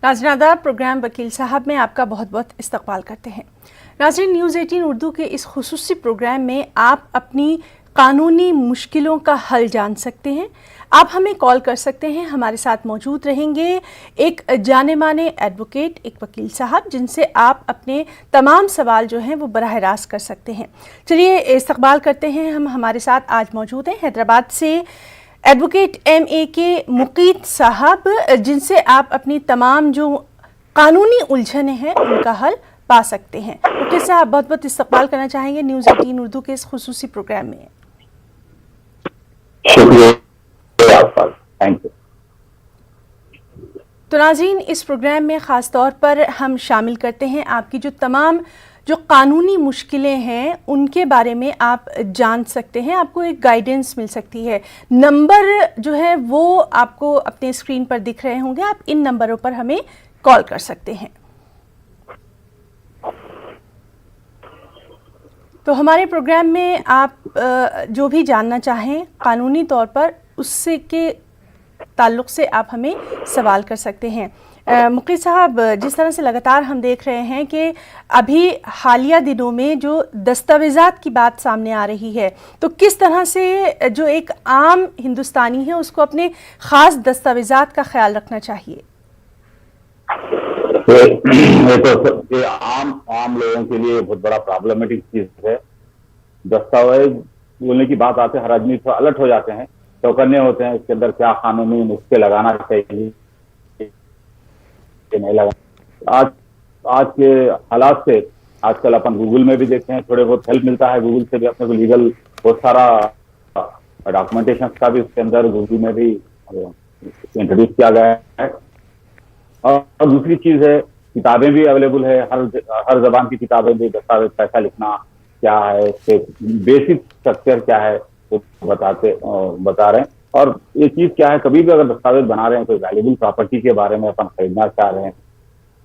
नाज़रीन आदाब, प्रोग्राम वकील साहब में आपका बहुत बहुत इस्तकबाल करते हैं। नाज़रीन, न्यूज़ 18 उर्दू के इस खुसूसी प्रोग्राम में आप अपनी कानूनी मुश्किलों का हल जान सकते हैं। आप हमें कॉल कर सकते हैं। हमारे साथ मौजूद रहेंगे एक जाने माने एडवोकेट, एक वकील साहब, जिनसे आप अपने तमाम सवाल जो हैं वो बराह रास्त कर सकते हैं। चलिए इस्तकबाल करते हैं। हमारे साथ आज मौजूद हैं हैदराबाद से एडवोकेट MAK मुकीत साहब, जिनसे आप अपनी तमाम जो कानूनी उलझने हैं उनका हल पा सकते हैं। मुकीत साहब, बहुत बहुत इस्तकबाल करना चाहेंगे न्यूज़ 18 उर्दू के इस खुसूसी प्रोग्राम में। Thank you. तो नाज़रीन, इस प्रोग्राम में ख़ास तौर पर हम शामिल करते हैं आपकी जो तमाम जो कानूनी मुश्किलें हैं उनके बारे में आप जान सकते हैं, आपको एक गाइडेंस मिल सकती है। नंबर जो है वो आपको अपने स्क्रीन पर दिख रहे होंगे, आप इन नंबरों पर हमें कॉल कर सकते हैं। तो हमारे प्रोग्राम में आप जो भी जानना चाहें कानूनी तौर पर, उससे के ताल्लुक़ से आप हमें सवाल कर सकते हैं। मुकीत साहब, जिस तरह से लगातार हम देख रहे हैं कि अभी हालिया दिनों में जो दस्तावेज़ात की बात सामने आ रही है, तो किस तरह से जो एक आम हिंदुस्तानी है उसको अपने ख़ास दस्तावेज़ात का ख्याल रखना चाहिए? ये आम लोगों के लिए बहुत बड़ा प्रॉब्लमेटिक चीज है। दस्तावेज बोलने की बात आते हैं, हर आदमी थोड़ा अलर्ट हो जाते हैं, चौकन्ने होते हैं इसके अंदर क्या कानूनी नुस्खे लगाना चाहिए, नहीं लगा। आज के हालात से आजकल अपन गूगल में भी देखते हैं, थोड़े बहुत हेल्प मिलता है गूगल से भी। अपने को लीगल बहुत सारा डॉक्यूमेंटेशन का भी उसके अंदर गूगल में भी इंट्रोड्यूस किया गया है। और दूसरी चीज है, किताबें भी अवेलेबल है, हर जबान की किताबें भी, दस्तावेज कैसा लिखना क्या है, बेसिक स्ट्रक्चर क्या है वो बता रहे हैं। और ये चीज क्या है, कभी भी अगर दस्तावेज बना रहे हैं, कोई वैल्यूबल प्रॉपर्टी के बारे में अपन खरीदना चाह रहे हैं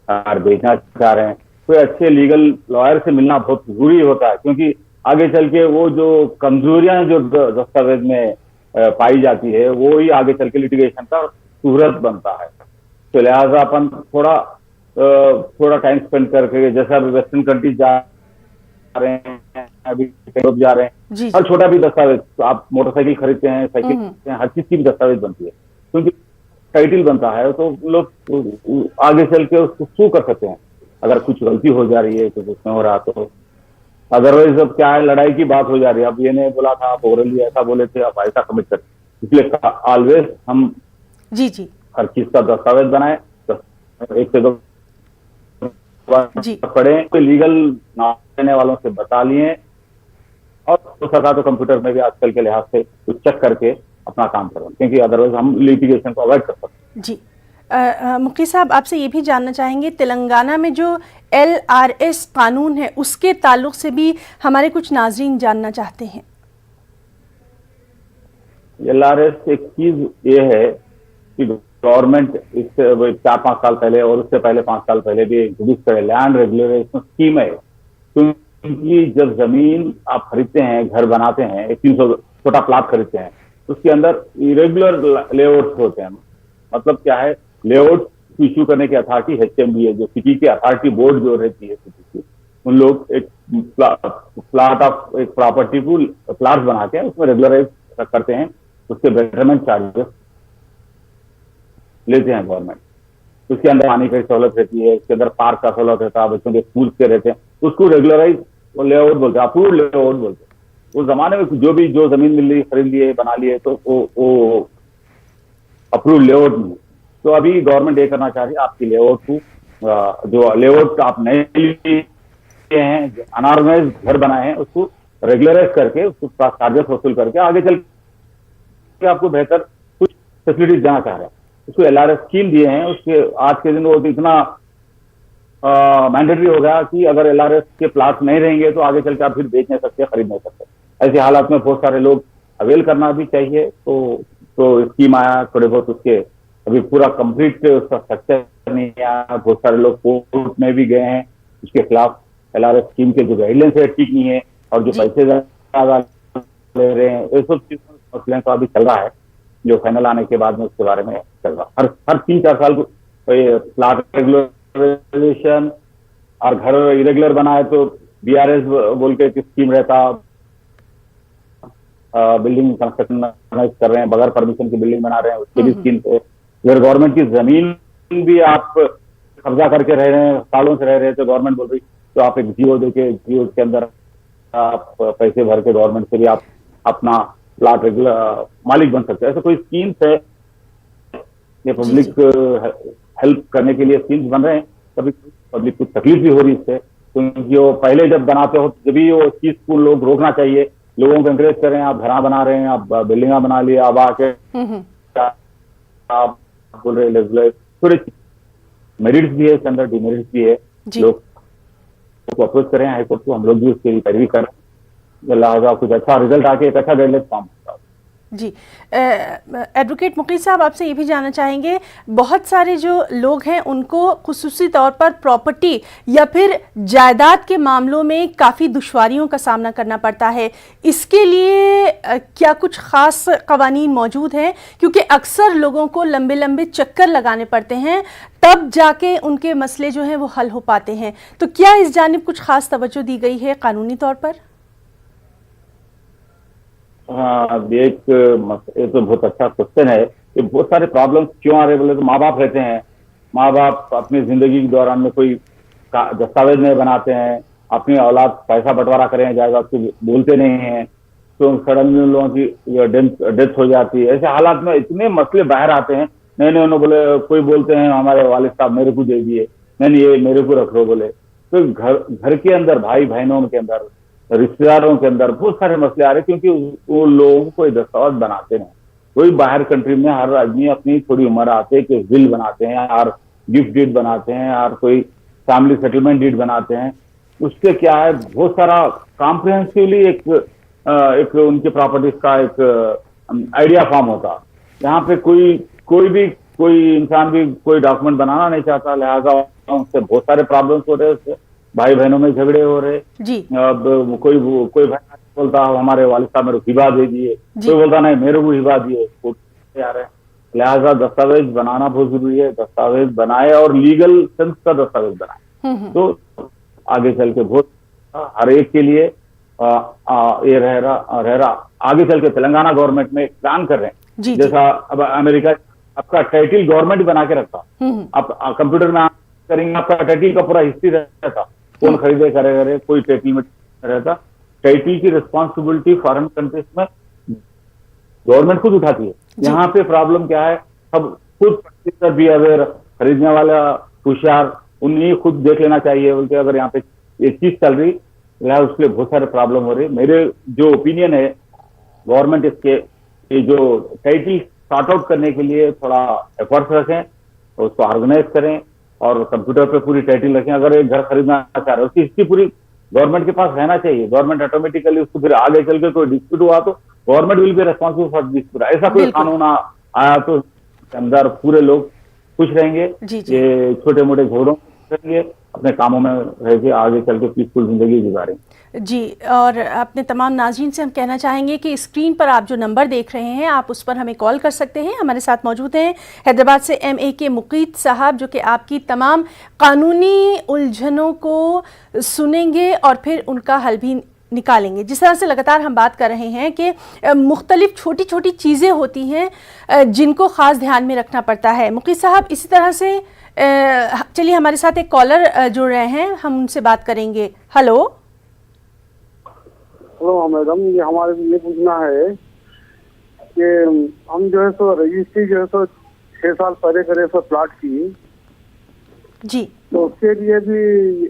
और बेचना चाह रहे हैं, कोई अच्छे लीगल लॉयर से मिलना बहुत जरूरी होता है, क्योंकि आगे चल के वो जो कमजोरियां जो दस्तावेज में पाई जाती है वो ही आगे चल के लिटिगेशन का सूरत बनता है। तो लिहाजा अपन थोड़ा टाइम स्पेंड करके, जैसे अभी वेस्टर्न कंट्रीज जा रहे हैं, अभी यूरोप जा रहे हैं, हर छोटा भी दस्तावेज, तो आप मोटरसाइकिल खरीदते हैं, साइकिल खरीदते हैं, हर चीज की भी दस्तावेज बनती है, क्योंकि टाइटल बनता है तो लोग आगे चल के उसको सू कर सकते हैं अगर कुछ गलती हो जा रही है, कुछ उसमें हो रहा तो। अदरवाइज अब क्या है, लड़ाई की बात हो जा रही है, अब ये नहीं बोला था, आप ओरली ऐसा बोले थे, आप ऐसा कमिट करते, इसलिए ऑलवेज हम जी हर चीज का दस्तावेज बनाए, एक से दो पढ़े, कोई लीगल देने वालों से बता लिए, और हो सका तो कंप्यूटर में भी आजकल के लिहाज से कुछ चेक करके अपना काम करें, क्योंकि अदरवाइज हम लिटिगेशन को अवॉइड कर सकते हैं। जी मुकीत साहब, आपसे ये भी जानना चाहेंगे, तेलंगाना में जो LRS कानून है उसके ताल्लुक से भी हमारे कुछ नाजरीन जानना चाहते हैं। LRS एक चीज ये है कि गवर्नमेंट इससे 4-5 साल पहले और उससे पहले 5 साल पहले भी इंट्रोड्यूस करे, लैंड रेगुलराइजेशन स्कीम है। क्योंकि जब जमीन आप खरीदते हैं, घर बनाते हैं, 300 छोटा प्लाट खरीदते हैं, उसके अंदर इरेगुलर लेआउट होते हैं। मतलब क्या है, लेआउट इश्यू करने की अथॉरिटी HMD है, जो सिटी की अथॉरिटी बोर्ड जो रहती है सिटी की, उन लोग एक प्लाट ऑफ एक प्रॉपर्टी को प्लाट बना के उसमें रेगुलराइज करते हैं, उसके बेटरमेंट चार्जेस लेते हैं गवर्नमेंट। उसके अंदर पानी की सहूलत रहती है, उसके अंदर पार्क का सहूलत रहता है, बच्चों के स्कूल के रहते हैं, उसको रेगुलराइज लेआउट बोलते हैं, अप्रूव्ड लेआउट बोलते हैं। उस जमाने में जो जमीन मिल रही, खरीद लिए, बना लिए, तो वो अप्रूव्ड लेआउट नहीं। तो अभी गवर्नमेंट ये करना चाह रही है, आपकी लेआउट को, जो लेआउट आप नए लिए हैं, अनऑर्गेनाइज घर बनाए हैं, उसको रेगुलराइज करके, उसको चार्जेस वसूल करके आगे चल के आपको बेहतर कुछ फैसिलिटीज देना चाह रहे हैं। उसको LRS स्कीम दिए हैं, उसके आज के दिन वो इतना मैंडेटरी हो गया कि अगर LRS के प्लाट नहीं रहेंगे तो आगे चल के आप फिर बेच नहीं सकते, खरीद नहीं सकते। ऐसे हालात में बहुत सारे लोग अवेल करना भी चाहिए। तो स्कीम आया, थोड़े बहुत उसके अभी पूरा कंप्लीट उसका स्ट्रक्चर नहीं आया, बहुत सारे लोग कोर्ट में भी गए हैं उसके खिलाफ। LRS स्कीम के जो गाइडलाइंस है ठीक नहीं है, और जो पैसे ज्यादा ले रहे हैं, ये सब मसले तो अभी चल रहा है, जो फाइनल आने के बाद में उसके बारे में चल रहा। हर 3-4 साल प्लाट रेगुलराइजेशन, और घर इरेगुलर बनाए तो बीआरएस बोल के एक स्कीम रहता, बिल्डिंग कंस्ट्रक्शन कर रहे हैं, बगैर परमिशन की बिल्डिंग बना रहे हैं, उसके भी स्कीम थे। अगर गवर्नमेंट की जमीन भी आप कब्जा करके रह रहे हैं, सालों से रह रहे हैं, तो गवर्नमेंट बोल रही तो आप एक जियो देके, जियो के अंदर आप पैसे भर के गवर्नमेंट से भी आप अपना प्लाट रेगुलर मालिक बन सकते हैं। ऐसे कोई स्कीम्स है, ये पब्लिक हेल्प करने के लिए स्कीम्स बन रहे हैं। कभी पब्लिक को तकलीफ भी हो रही इससे, क्योंकि वो पहले जब बनाते हो जब भी वो चीज को लोग रोकना चाहिए, लोगों को एंकरेज करें, आप घरा बना रहे हैं, आप बिल्डिंगा बना लिए, आप आके आप बोल रहे थोड़े मेरिट्स भी है इसके अंदर, डिमेरिट्स भी है। लोग को अप्रोच करें हाईकोर्ट को, हम लोग भी उसकी पैरवी कर रहे हैं, लिहाजा कुछ अच्छा रिजल्ट आके एक अच्छा गाइडलाइन फॉर्म होगा। जी, एडवोकेट मुकीद साहब, आपसे ये भी जानना चाहेंगे, बहुत सारे जो लोग हैं उनको खुसूसी तौर पर प्रॉपर्टी या फिर जायदाद के मामलों में काफ़ी दुश्वारियों का सामना करना पड़ता है। इसके लिए क्या कुछ ख़ास क़वानीन मौजूद हैं? क्योंकि अक्सर लोगों को लंबे लंबे चक्कर लगाने पड़ते हैं, तब जाके उनके मसले जो हैं वो हल हो पाते हैं। तो क्या इस जानिब कुछ ख़ास तवज्जो दी गई है कानूनी तौर पर? हाँ, ये तो बहुत अच्छा क्वेश्चन है। ये बहुत सारे प्रॉब्लम्स क्यों आ रहे बोले तो माँ बाप रहते हैं, माँ बाप अपनी जिंदगी के दौरान में कोई दस्तावेज नहीं बनाते हैं, अपनी औलाद पैसा बंटवारा करें जाएगा तो बोलते नहीं हैं, तो सडनली उन लोगों की डेथ हो जाती है। ऐसे हालात में इतने मसले बाहर आते हैं। नहीं उन्होंने बोले, कोई बोलते हैं हमारे वालिद साहब मेरे को दे दिए, नहीं ये मेरे को रख लो बोले। तो घर के अंदर भाई बहनों के अंदर, रिश्तेदारों के अंदर बहुत सारे मसले आ रहे, क्योंकि वो लोगों को कोई दस्तावेज बनाते नहीं। कोई बाहर कंट्री में हर आदमी अपनी थोड़ी उम्र आते कि विल बनाते हैं, और गिफ्ट डीड बनाते हैं, और कोई फैमिली सेटलमेंट डीड बनाते हैं। उससे क्या है, बहुत सारा कॉम्प्रिहेंसिवली एक उनकी प्रॉपर्टीज का एक आइडिया फॉर्म होता। यहाँ पे कोई इंसान भी कोई डॉक्यूमेंट बनाना नहीं चाहता, लिहाजा उससे बहुत सारे प्रॉब्लम्स हो रहे हैं। उससे भाई बहनों में झगड़े हो रहे जी। अब कोई भाई बोलता हमारे वालिद साहब मेरे को हिबा दे दिए, कोई बोलता नहीं मेरे को हिबा दिए, कोर्ट आ रहे हैं। लिहाजा दस्तावेज बनाना बहुत जरूरी है। दस्तावेज बनाए और लीगल सेंस का दस्तावेज बनाए तो आगे चल के बहुत हर एक के लिए ये रह रहा। आगे चल के तेलंगाना गवर्नमेंट में प्लान कर रहे हैं, जैसा अब अमेरिका आपका टाइटिल गवर्नमेंट बना के रखता, आप कंप्यूटर में करेंगे आपका टाइटिल का पूरा हिस्ट्री रहता, कौन खरीदे करे कोई टाइटिल में रहता। टाइटिल की रिस्पॉन्सिबिलिटी फॉरेन कंट्रीज में गवर्नमेंट खुद उठाती है। यहाँ पे प्रॉब्लम क्या है, सब खुद भी अवेयर, खरीदने वाला होशियार, उन्हें खुद देख लेना चाहिए बोलते अगर यहाँ पे ये चीज चल रही है, उसके लिए बहुत सारे प्रॉब्लम हो रही। मेरे जो ओपिनियन है, गवर्नमेंट इसके ये जो टाइटिल सॉर्ट आउट करने के लिए थोड़ा एफर्ट्स रखें, उसको ऑर्गेनाइज करें और कंप्यूटर पे पूरी टाइटिल रखें। अगर एक घर खरीदना चाह रहे हो उसकी हिस्ट्री पूरी गवर्नमेंट के पास रहना चाहिए। गवर्नमेंट ऑटोमेटिकली उसको फिर आगे चल के कोई डिस्प्यूट हुआ तो government will be responsible for dispute. ऐसा कोई कानून आया तो अंदर पूरे लोग खुश रहेंगे, ये छोटे मोटे झगड़ों करेंगे, अपने कामों में रह के आगे चल के पीसफुल जिंदगी गुजारेंगे। जी, और अपने तमाम नाज़रीन से हम कहना चाहेंगे कि स्क्रीन पर आप जो नंबर देख रहे हैं आप उस पर हमें कॉल कर सकते हैं। हमारे साथ मौजूद हैं हैदराबाद से MA मुकीद साहब, जो कि आपकी तमाम कानूनी उलझनों को सुनेंगे और फिर उनका हल भी निकालेंगे। जिस तरह से लगातार हम बात कर रहे हैं कि मुख्तलिफ छोटी छोटी चीज़ें होती हैं जिनको ख़ास ध्यान में रखना पड़ता है। मुकीद साहब, इसी तरह से चलिए हमारे साथ एक कॉलर जुड़ रहे हैं, हम उनसे बात करेंगे। हेलो मैडम, ये हमारे ये पूछना है कि हम जो है सो रजिस्ट्री जो है सो 6 साल पहले करे सो प्लाट की जी, तो उसके लिए भी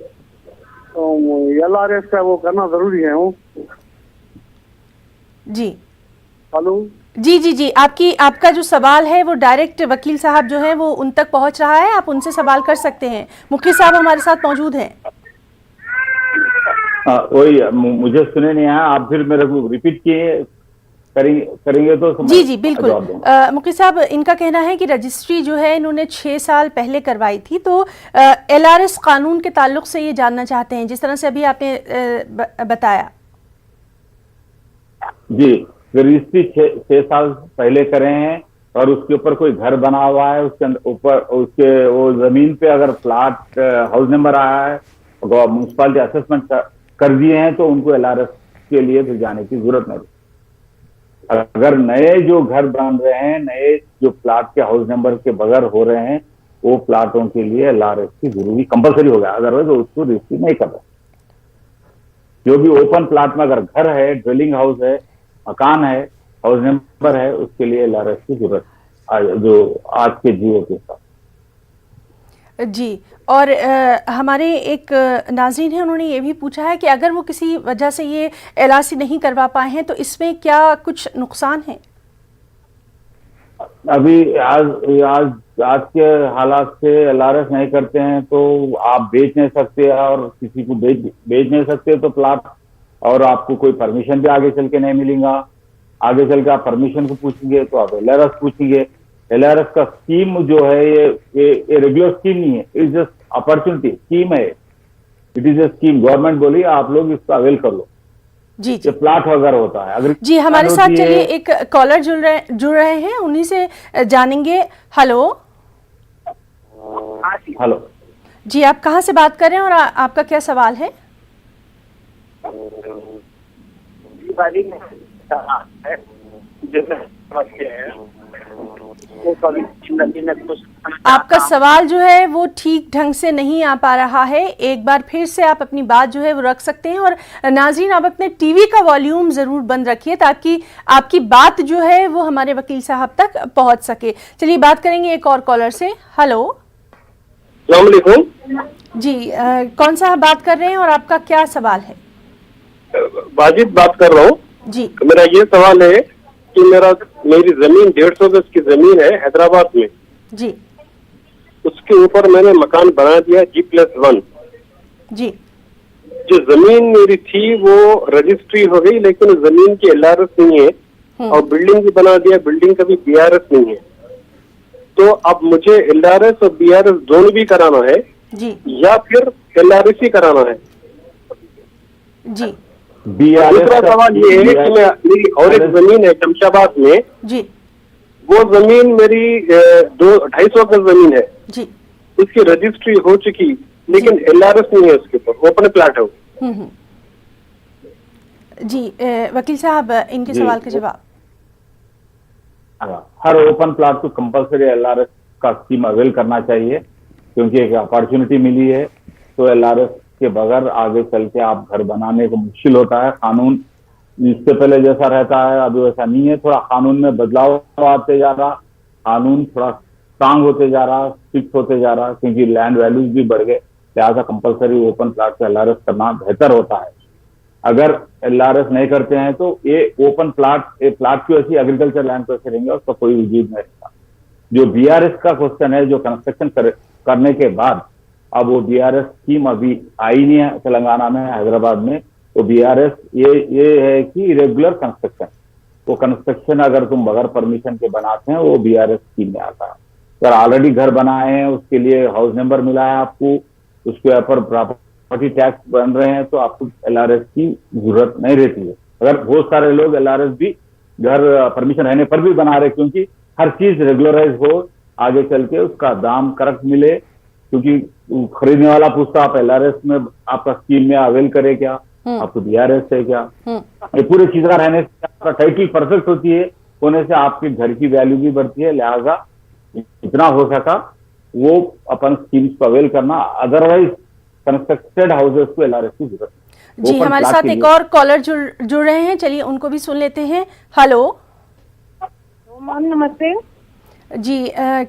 LRS का वो करना जरूरी है वो जी। हेलो जी, आपका जो सवाल है वो डायरेक्ट वकील साहब जो है वो उन तक पहुंच रहा है, आप उनसे सवाल कर सकते हैं। मुखी साहब हमारे साथ मौजूद हैं। वही मुझे सुने नहीं आया, आप फिर मेरे को रिपीट किए करेंगे तो जी बिल्कुल। मुखी साहब, इनका कहना है कि रजिस्ट्री जो है इन्होंने 6 साल पहले करवाई थी, तो LRS कानून के ताल्लुक से ये जानना चाहते हैं, जिस तरह से अभी आपने बताया। जी, रजिस्ट्री 6 साल पहले करे हैं और उसके ऊपर कोई घर बना हुआ है, उसके ऊपर उसके वो जमीन पे अगर प्लाट हाउस नंबर आया है, म्यूनसिपालिटी असेसमेंट कर दिए हैं, तो उनको LRS के लिए फिर जाने की जरूरत नहीं। अगर नए जो घर बन रहे हैं, नए जो प्लाट के हाउस नंबर के बगैर हो रहे हैं, वो प्लाटों के लिए LRS की जरूरी कंपलसरी हो गया, अदरवाइज उसको रजिस्ट्री नहीं कर रहे। जो भी ओपन प्लाट में अगर घर है, ड्वेलिंग हाउस है, मकान है, हाउस नंबर है, उसके लिए LRS की जरूरत जो आज के जियो के साथ। जी, और हमारे एक नाज़रीन है, उन्होंने ये भी पूछा है कि अगर वो किसी वजह से ये LRC नहीं करवा पाए हैं तो इसमें क्या कुछ नुकसान है? अभी आज के हालात से LRS नहीं करते हैं तो आप बेच नहीं सकते और किसी को बेच नहीं सकते तो प्लाट, और आपको कोई परमिशन भी आगे चल के नहीं मिलेगा। आगे चल के आप परमिशन को पूछेंगे तो आप LRS पूछेंगे। LRS का स्कीम जो है ये रेगुलर स्कीम नहीं है, इट्स जस्ट अपॉर्चुनिटी स्कीम है। It is a scheme, government बोली आप लोग इसको अवेल कर लो। जी ये प्लाट वगैरह होता है। अगर जी, हमारे साथ चलिए एक कॉलर जुड़ रहे हैं, उन्हीं से जानेंगे। हेलो हेलो जी, आप कहाँ से बात कर रहे हैं और आपका क्या सवाल है? आपका सवाल जो है वो ठीक ढंग से नहीं आ पा रहा है, एक बार फिर से आप अपनी बात जो है वो रख सकते हैं। और नाज़रीन, आप अपने टीवी का वॉल्यूम ज़रूर बंद रखिए ताकि आपकी बात जो है वो हमारे वकील साहब तक पहुंच सके। चलिए बात करेंगे एक और कॉलर से। हेलो अस्सलाम वालेकुम जी, कौन सा बात कर रहे हैं और आपका क्या सवाल है? वाजिद बात कर रहा हूँ जी। मेरा ये सवाल है कि मेरी जमीन 150 गज की जमीन है हैदराबाद में जी। उसके ऊपर मैंने मकान बना दिया G+1 जी। जो जमीन मेरी थी वो रजिस्ट्री हो गई लेकिन जमीन की LRS नहीं है और बिल्डिंग भी बना दिया, बिल्डिंग का भी BRS नहीं है। तो अब मुझे LRS और BRS दोनों भी कराना है जी या फिर LRS ही कराना है? जी। दूसरा सवाल ये है कि मेरी और एक जमीन है शमशाबाद में जी। वो जमीन मेरी 250 गज जमीन है जी। उसकी रजिस्ट्री हो चुकी लेकिन LRS नहीं है उसके ऊपर, ओपन प्लाट है। जी, वकील साहब इनके सवाल का जवाब। हर ओपन प्लाट को कंपलसरी LRS का स्कीम अवेल करना चाहिए क्योंकि एक अपॉर्चुनिटी मिली है। तो LRS के बगैर आगे चल के आप घर बनाने को मुश्किल होता है। कानून इससे पहले जैसा रहता है अभी वैसा नहीं है, थोड़ा कानून में बदलाव आते जा रहा, कानून थोड़ा स्ट्रांग होते जा रहा, स्ट्रिक्ट होते जा रहा क्योंकि लैंड वैल्यूज भी बढ़ गए। लिहाजा कंपलसरी ओपन प्लाट का LRS करना बेहतर होता है। अगर LRS नहीं करते हैं तो ये ओपन प्लाट प्लाट की वैसी एग्रीकल्चर लैंड पर रहेंगे, उसका कोई वजूद नहीं रहेगा। जो BRS का क्वेश्चन है, जो कंस्ट्रक्शन करने के बाद अब वो BRS स्कीम अभी आई नहीं है तेलंगाना में, हैदराबाद में। तो BRS ये है कि इरेगुलर कंस्ट्रक्शन, वो कंस्ट्रक्शन अगर तुम बगैर परमिशन के बनाते हैं वो BRS स्कीम में आता है। अगर ऑलरेडी घर बनाए हैं, उसके लिए हाउस नंबर मिला है आपको, उसके ऊपर प्रॉपर्टी टैक्स बन रहे हैं, तो आपको LRS की जरूरत नहीं रहती है। अगर बहुत सारे लोग LRS भी घर परमिशन रहने पर भी बना रहे क्योंकि हर चीज रेगुलराइज हो, आगे चल के उसका दाम करेक्ट मिले। क्योंकि खरीदने वाला पूछता आप LRS में आपका स्कीम में अवेल करे क्या, आपको BRS है क्या। ये पूरी चीजें रहने से आपका टाइटल परफेक्ट होती है, होने से आपके घर की वैल्यू भी बढ़ती है। लिहाजा जितना हो सका वो अपन स्कीम्स को अवेल करना, अदरवाइज कंस्ट्रक्टेड हाउसेस को LRS की जरूरत है। जी, हमारे साथ एक और कॉलर जुड़ रहे हैं, चलिए उनको भी सुन लेते हैं। हेलो मैम नमस्ते जी,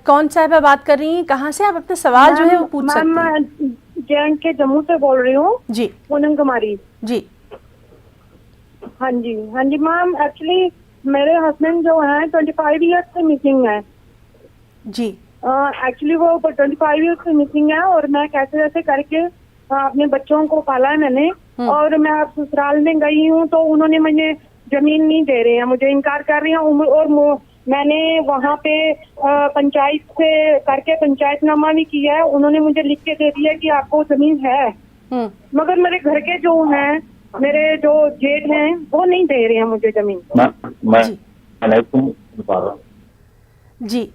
कौन साहिबा बात कर रही हैं, कहाँ से? आप अपना सवाल जो है वो पूछ सकते हैं। मैम जैन के जम्मू से बोल रही हूँ जी। पूनम कुमारी जी। हाँ जी मैम, एक्चुअली मेरे हस्बैंड जो है 25 ईयर्स से मिसिंग है जी। एक्चुअली वो 25 ईयर्स से मिसिंग है और मैं कैसे कैसे करके अपने बच्चों को पाला है मैंने। और मैं अब ससुराल में गई हूँ तो उन्होंने मुझे जमीन नहीं दे रहे हैं, मुझे इनकार कर रहे हैं। और मैंने वहाँ पे पंचायत से करके पंचायतनामा भी किया है, उन्होंने मुझे लिख के दे दिया कि आपको जमीन है। मगर मेरे घर के जो हैं, मेरे जो जेठ हैं, वो नहीं दे रहे हैं मुझे जमीन। मैं नहीं सुन पा रहा हूँ। जी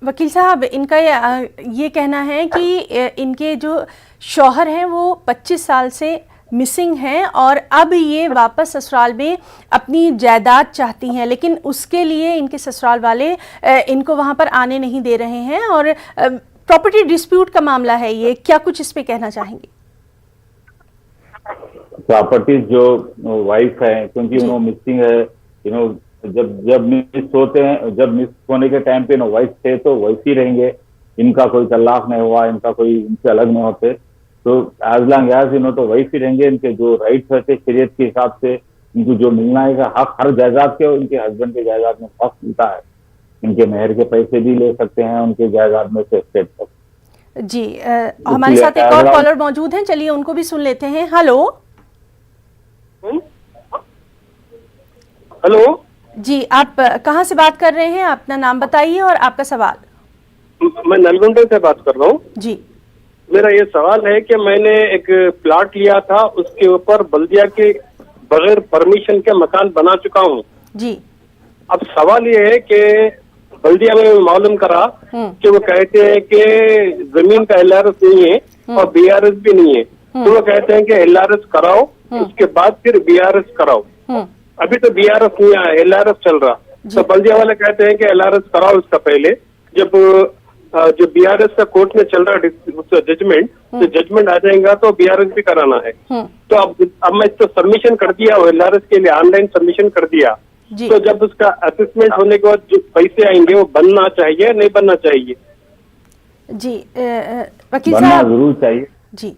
वकील साहब, इनका ये कहना है कि इनके जो शौहर हैं वो 25 साल से मिसिंग हैं और अब ये वापस ससुराल में अपनी जायदाद चाहती हैं, लेकिन उसके लिए इनके ससुराल वाले इनको वहाँ पर आने नहीं दे रहे हैं और प्रॉपर्टी डिस्प्यूट का मामला है ये। क्या कुछ इस पे कहना चाहेंगे? प्रॉपर्टी जो वाइफ है, क्योंकि उन्होंने मिसिंग है, जब मिस होते हैं, जब मिस होने के टाइम पे वाइफ थे तो वाइफ ही रहेंगे। इनका कोई तलाक नहीं हुआ, इनका कोई इनसे अलग नहीं होते, तो एज लॉन्ग एज तो वाइफ ही रहेंगे। इनके जो राइट्स रहते शरीयत के हिसाब से, इनको जो मिलना है हक हर जायदाद के, इनके हस्बैंड के जायदाद में हक मिलता है। इनके मेहर के पैसे भी ले सकते हैं उनके जायदाद में से स्टेट तक। जी हमारे साथ एक और कॉलर मौजूद हैं, चलिए उनको भी सुन लेते हैं। हेलो हेलो जी, आप कहाँ से बात कर रहे हैं? अपना नाम बताइए और आपका सवाल। मैं नलगुंडा से बात कर रहा हूँ जी। मेरा ये सवाल है कि मैंने एक प्लाट लिया था, उसके ऊपर बल्दिया के बगैर परमिशन के मकान बना चुका हूँ जी। अब सवाल ये है कि बल्दिया में मालूम करा कि वो कहते हैं कि जमीन का LRS नहीं है और BRS भी नहीं है, तो वो कहते हैं कि LRS कराओ, उसके बाद फिर BRS कराओ। अभी तो BRS नहीं आया, LRS चल रहा, तो बल्दिया वाले कहते हैं कि LRS कराओ उसका पहले। जब जो BRS का कोर्ट में चल रहा जजमेंट, तो जजमेंट आ जाएगा तो BRS भी कराना है। तो अब मैं तो सबमिशन कर दिया, LRS के लिए ऑनलाइन सबमिशन कर दिया, तो जब उसका असेसमेंट होने के बाद जो पैसे आएंगे वो बनना चाहिए नहीं बनना चाहिए? जी वकील साहब जरूर चाहिए जी।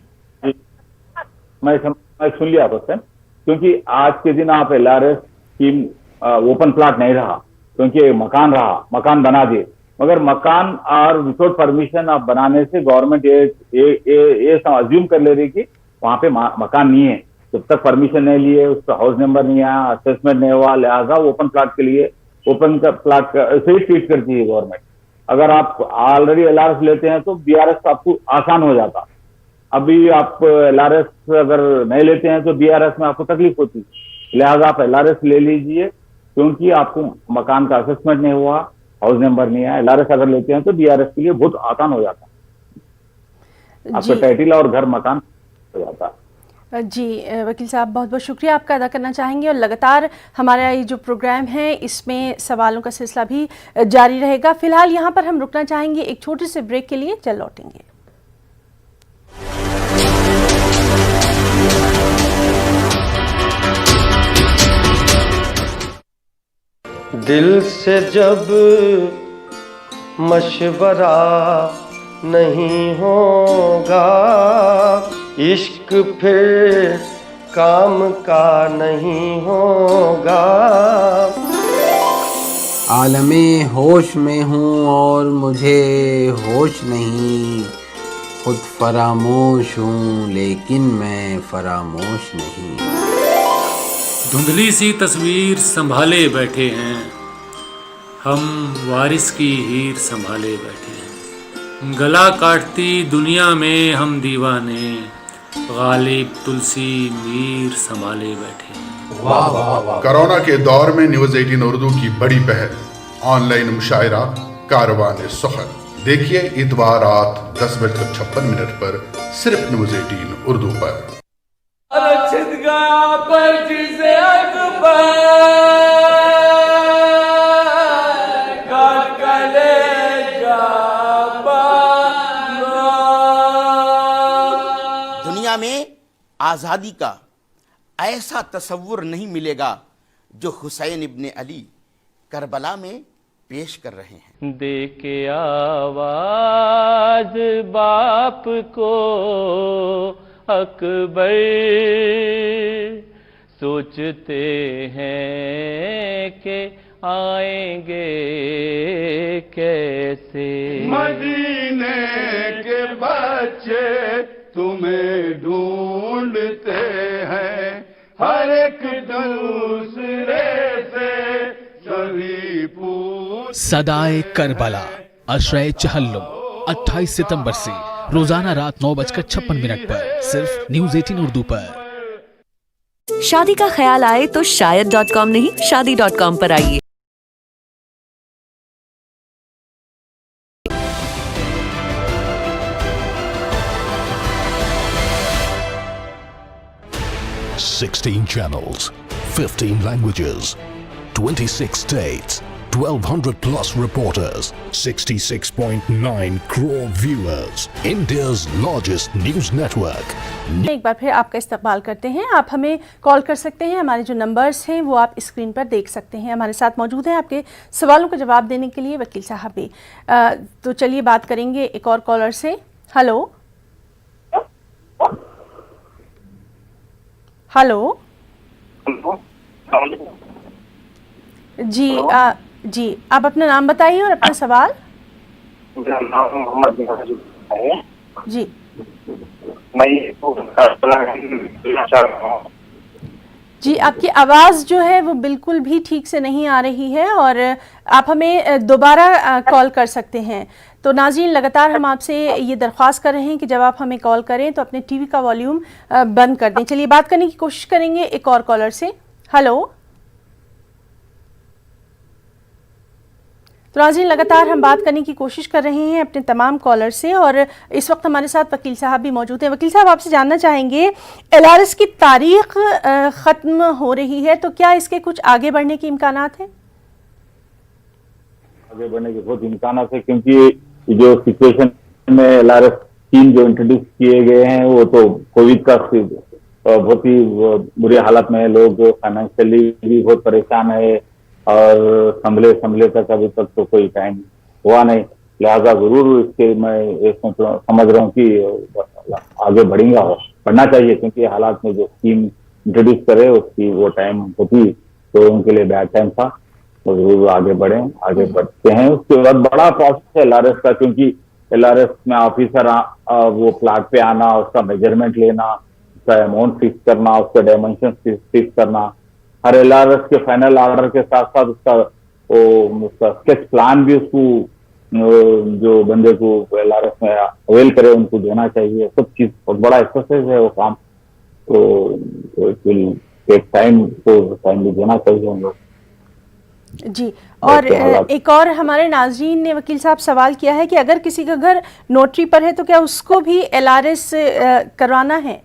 मैं सुन लिया क्वेश्चन, क्योंकि आज के दिन आप LRS की ओपन प्लॉट नहीं रहा, क्योंकि मकान रहा, मकान बना दिए, मगर मकान और विदाउट परमिशन आप बनाने से गवर्नमेंट ये अज्यूम कर ले रही कि वहां पे मकान नहीं है। जब तक परमिशन नहीं लिए, उसका हाउस नंबर नहीं आया, असेसमेंट नहीं हुआ, लिहाजा ओपन प्लॉट के लिए ओपन का प्लॉट ऐसे ही ट्रीट करती है गवर्नमेंट। अगर आप ऑलरेडी LRS लेते हैं तो BRS आपको आसान हो जाता। अभी आप LRS अगर नहीं लेते हैं तो BRS में आपको तकलीफ होती, लिहाजा आप LRS ले लीजिए, क्योंकि आपको मकान का असेसमेंट नहीं हुआ, हाउस नंबर नहीं है। LRS अगर लेते हैं तो BRS के लिए बहुत आसान हो जाता, आपका टाइटल और घर मकान हो जाता। जी वकील साहब, बहुत बहुत शुक्रिया आपका अदा करना चाहेंगे और लगातार हमारा ये जो प्रोग्राम है इसमें सवालों का सिलसिला भी जारी रहेगा। फिलहाल यहाँ पर हम रुकना चाहेंगे एक छोटे से ब्रेक के लिए, चल लौटेंगे। दिल से जब मशवरा नहीं होगा, इश्क फिर काम का नहीं होगा। आलमे होश में हूँ और मुझे होश नहीं, खुद फरामोश हूँ लेकिन मैं फरामोश नहीं। धुंधली सी तस्वीर संभाले बैठे हैं हम, वारिस की हीर संभाले बैठे हैं। गला काटती दुनिया में हम दीवाने, गालिब तुलसी मीर संभाले बैठे हैं। वाह वाह वाह। कोरोना के दौर में न्यूज़ 18 उर्दू की बड़ी पहल, ऑनलाइन मुशायरा कारवान सुखन। देखिए इतवार रात 10:56 पर सिर्फ न्यूज़ 18 उर्दू पर। दुनिया में आज़ादी का ऐसा तस्वुर नहीं मिलेगा जो हुसैन इब्ने अली करबला में पेश कर रहे हैं। दे के आवाज बाप को अकबर, सोचते हैं कि आएंगे कैसे। मदीने के बच्चे तुम्हें ढूंढते हैं, हर एक दूसरे से सभी पूछ। सदाए करबला अशरे चहल्लुम 28 सितंबर से रोजाना रात 9:56 पर सिर्फ न्यूज़ 18 उर्दू पर। शादी का ख्याल आए तो शायद .com नहीं, शादी.com पर आइए। 16 channels, 15 languages, 26 states, 1200 plus reporters, 66.9 crore viewers, India's largest news network. एक बार फिर आपका इस्तकबाल करते हैं। आप हमें कॉल कर सकते हैं, हमारे जो नंबर्स हैं वो आप स्क्रीन पर देख सकते हैं। हमारे साथ मौजूद हैं आपके सवालों का जवाब देने के लिए वकील साहब भी। तो चलिए बात करेंगे एक और कॉलर से। हेलो हेलो जी जी, आप अपना नाम बताइए और अपना सवाल। मेरा नाम मोहम्मद है जी। मैं चाह रहा हूँ जी, आपकी आवाज़ जो है वो बिल्कुल भी ठीक से नहीं आ रही है और आप हमें दोबारा कॉल कर सकते हैं। तो नाज़रीन, लगातार हम आपसे ये दरख्वास्त कर रहे हैं कि जब आप हमें कॉल करें तो अपने टीवी का वॉल्यूम बंद कर दें। चलिए बात करने की कोशिश करेंगे एक और कॉलर से। हेलो। तो नाज़रीन, लगातार हम बात करने की कोशिश कर रहे हैं अपने तमाम कॉलर से और इस वक्त हमारे साथ वकील साहब भी मौजूद हैं। वकील साहब, आपसे जानना चाहेंगे, LRS की तारीख ख़त्म हो रही है तो क्या इसके कुछ आगे बढ़ने के इम्कानात हैं? आगे बढ़ने के बहुत इम्कानात है, क्योंकि जो सिचुएशन में LRS स्कीम जो इंट्रोड्यूस किए गए हैं वो तो कोविड का बहुत ही बुरी हालत में है। लोग फाइनेंशियली भी बहुत परेशान है और संभले तक अभी तक तो कोई टाइम हुआ नहीं। लिहाजा जरूर इसके मैं ये समझ रहा हूँ कि आगे बढ़ना चाहिए, क्योंकि हालात में जो स्कीम इंट्रोड्यूस करे उसकी वो टाइम होती तो उनके लिए बैड टाइम था। तो जरूर आगे बढ़ते हैं। उसके बाद बड़ा प्रोसेस है LRS का, क्योंकि LRS में ऑफिसर वो प्लाट पे आना, उसका मेजरमेंट लेना, उसका अमाउंट फिक्स करना, उसका डायमेंशन फिक्स करना, हर LRS के फाइनल ऑर्डर के साथ साथ उसका स्केच प्लान भी उसको जो बंदे को LRS में अवेल करे उनको देना चाहिए। सब चीज बहुत बड़ा एक्सरसाइज है वो काम, तो इट विल टेक टाइम, तो टाइम भी देना चाहिए हम लोग। जी, और एक और हमारे नाज़रीन ने वकील साहब सवाल किया है कि अगर किसी का घर नोटरी पर है तो क्या उसको भी LRS करवाना है?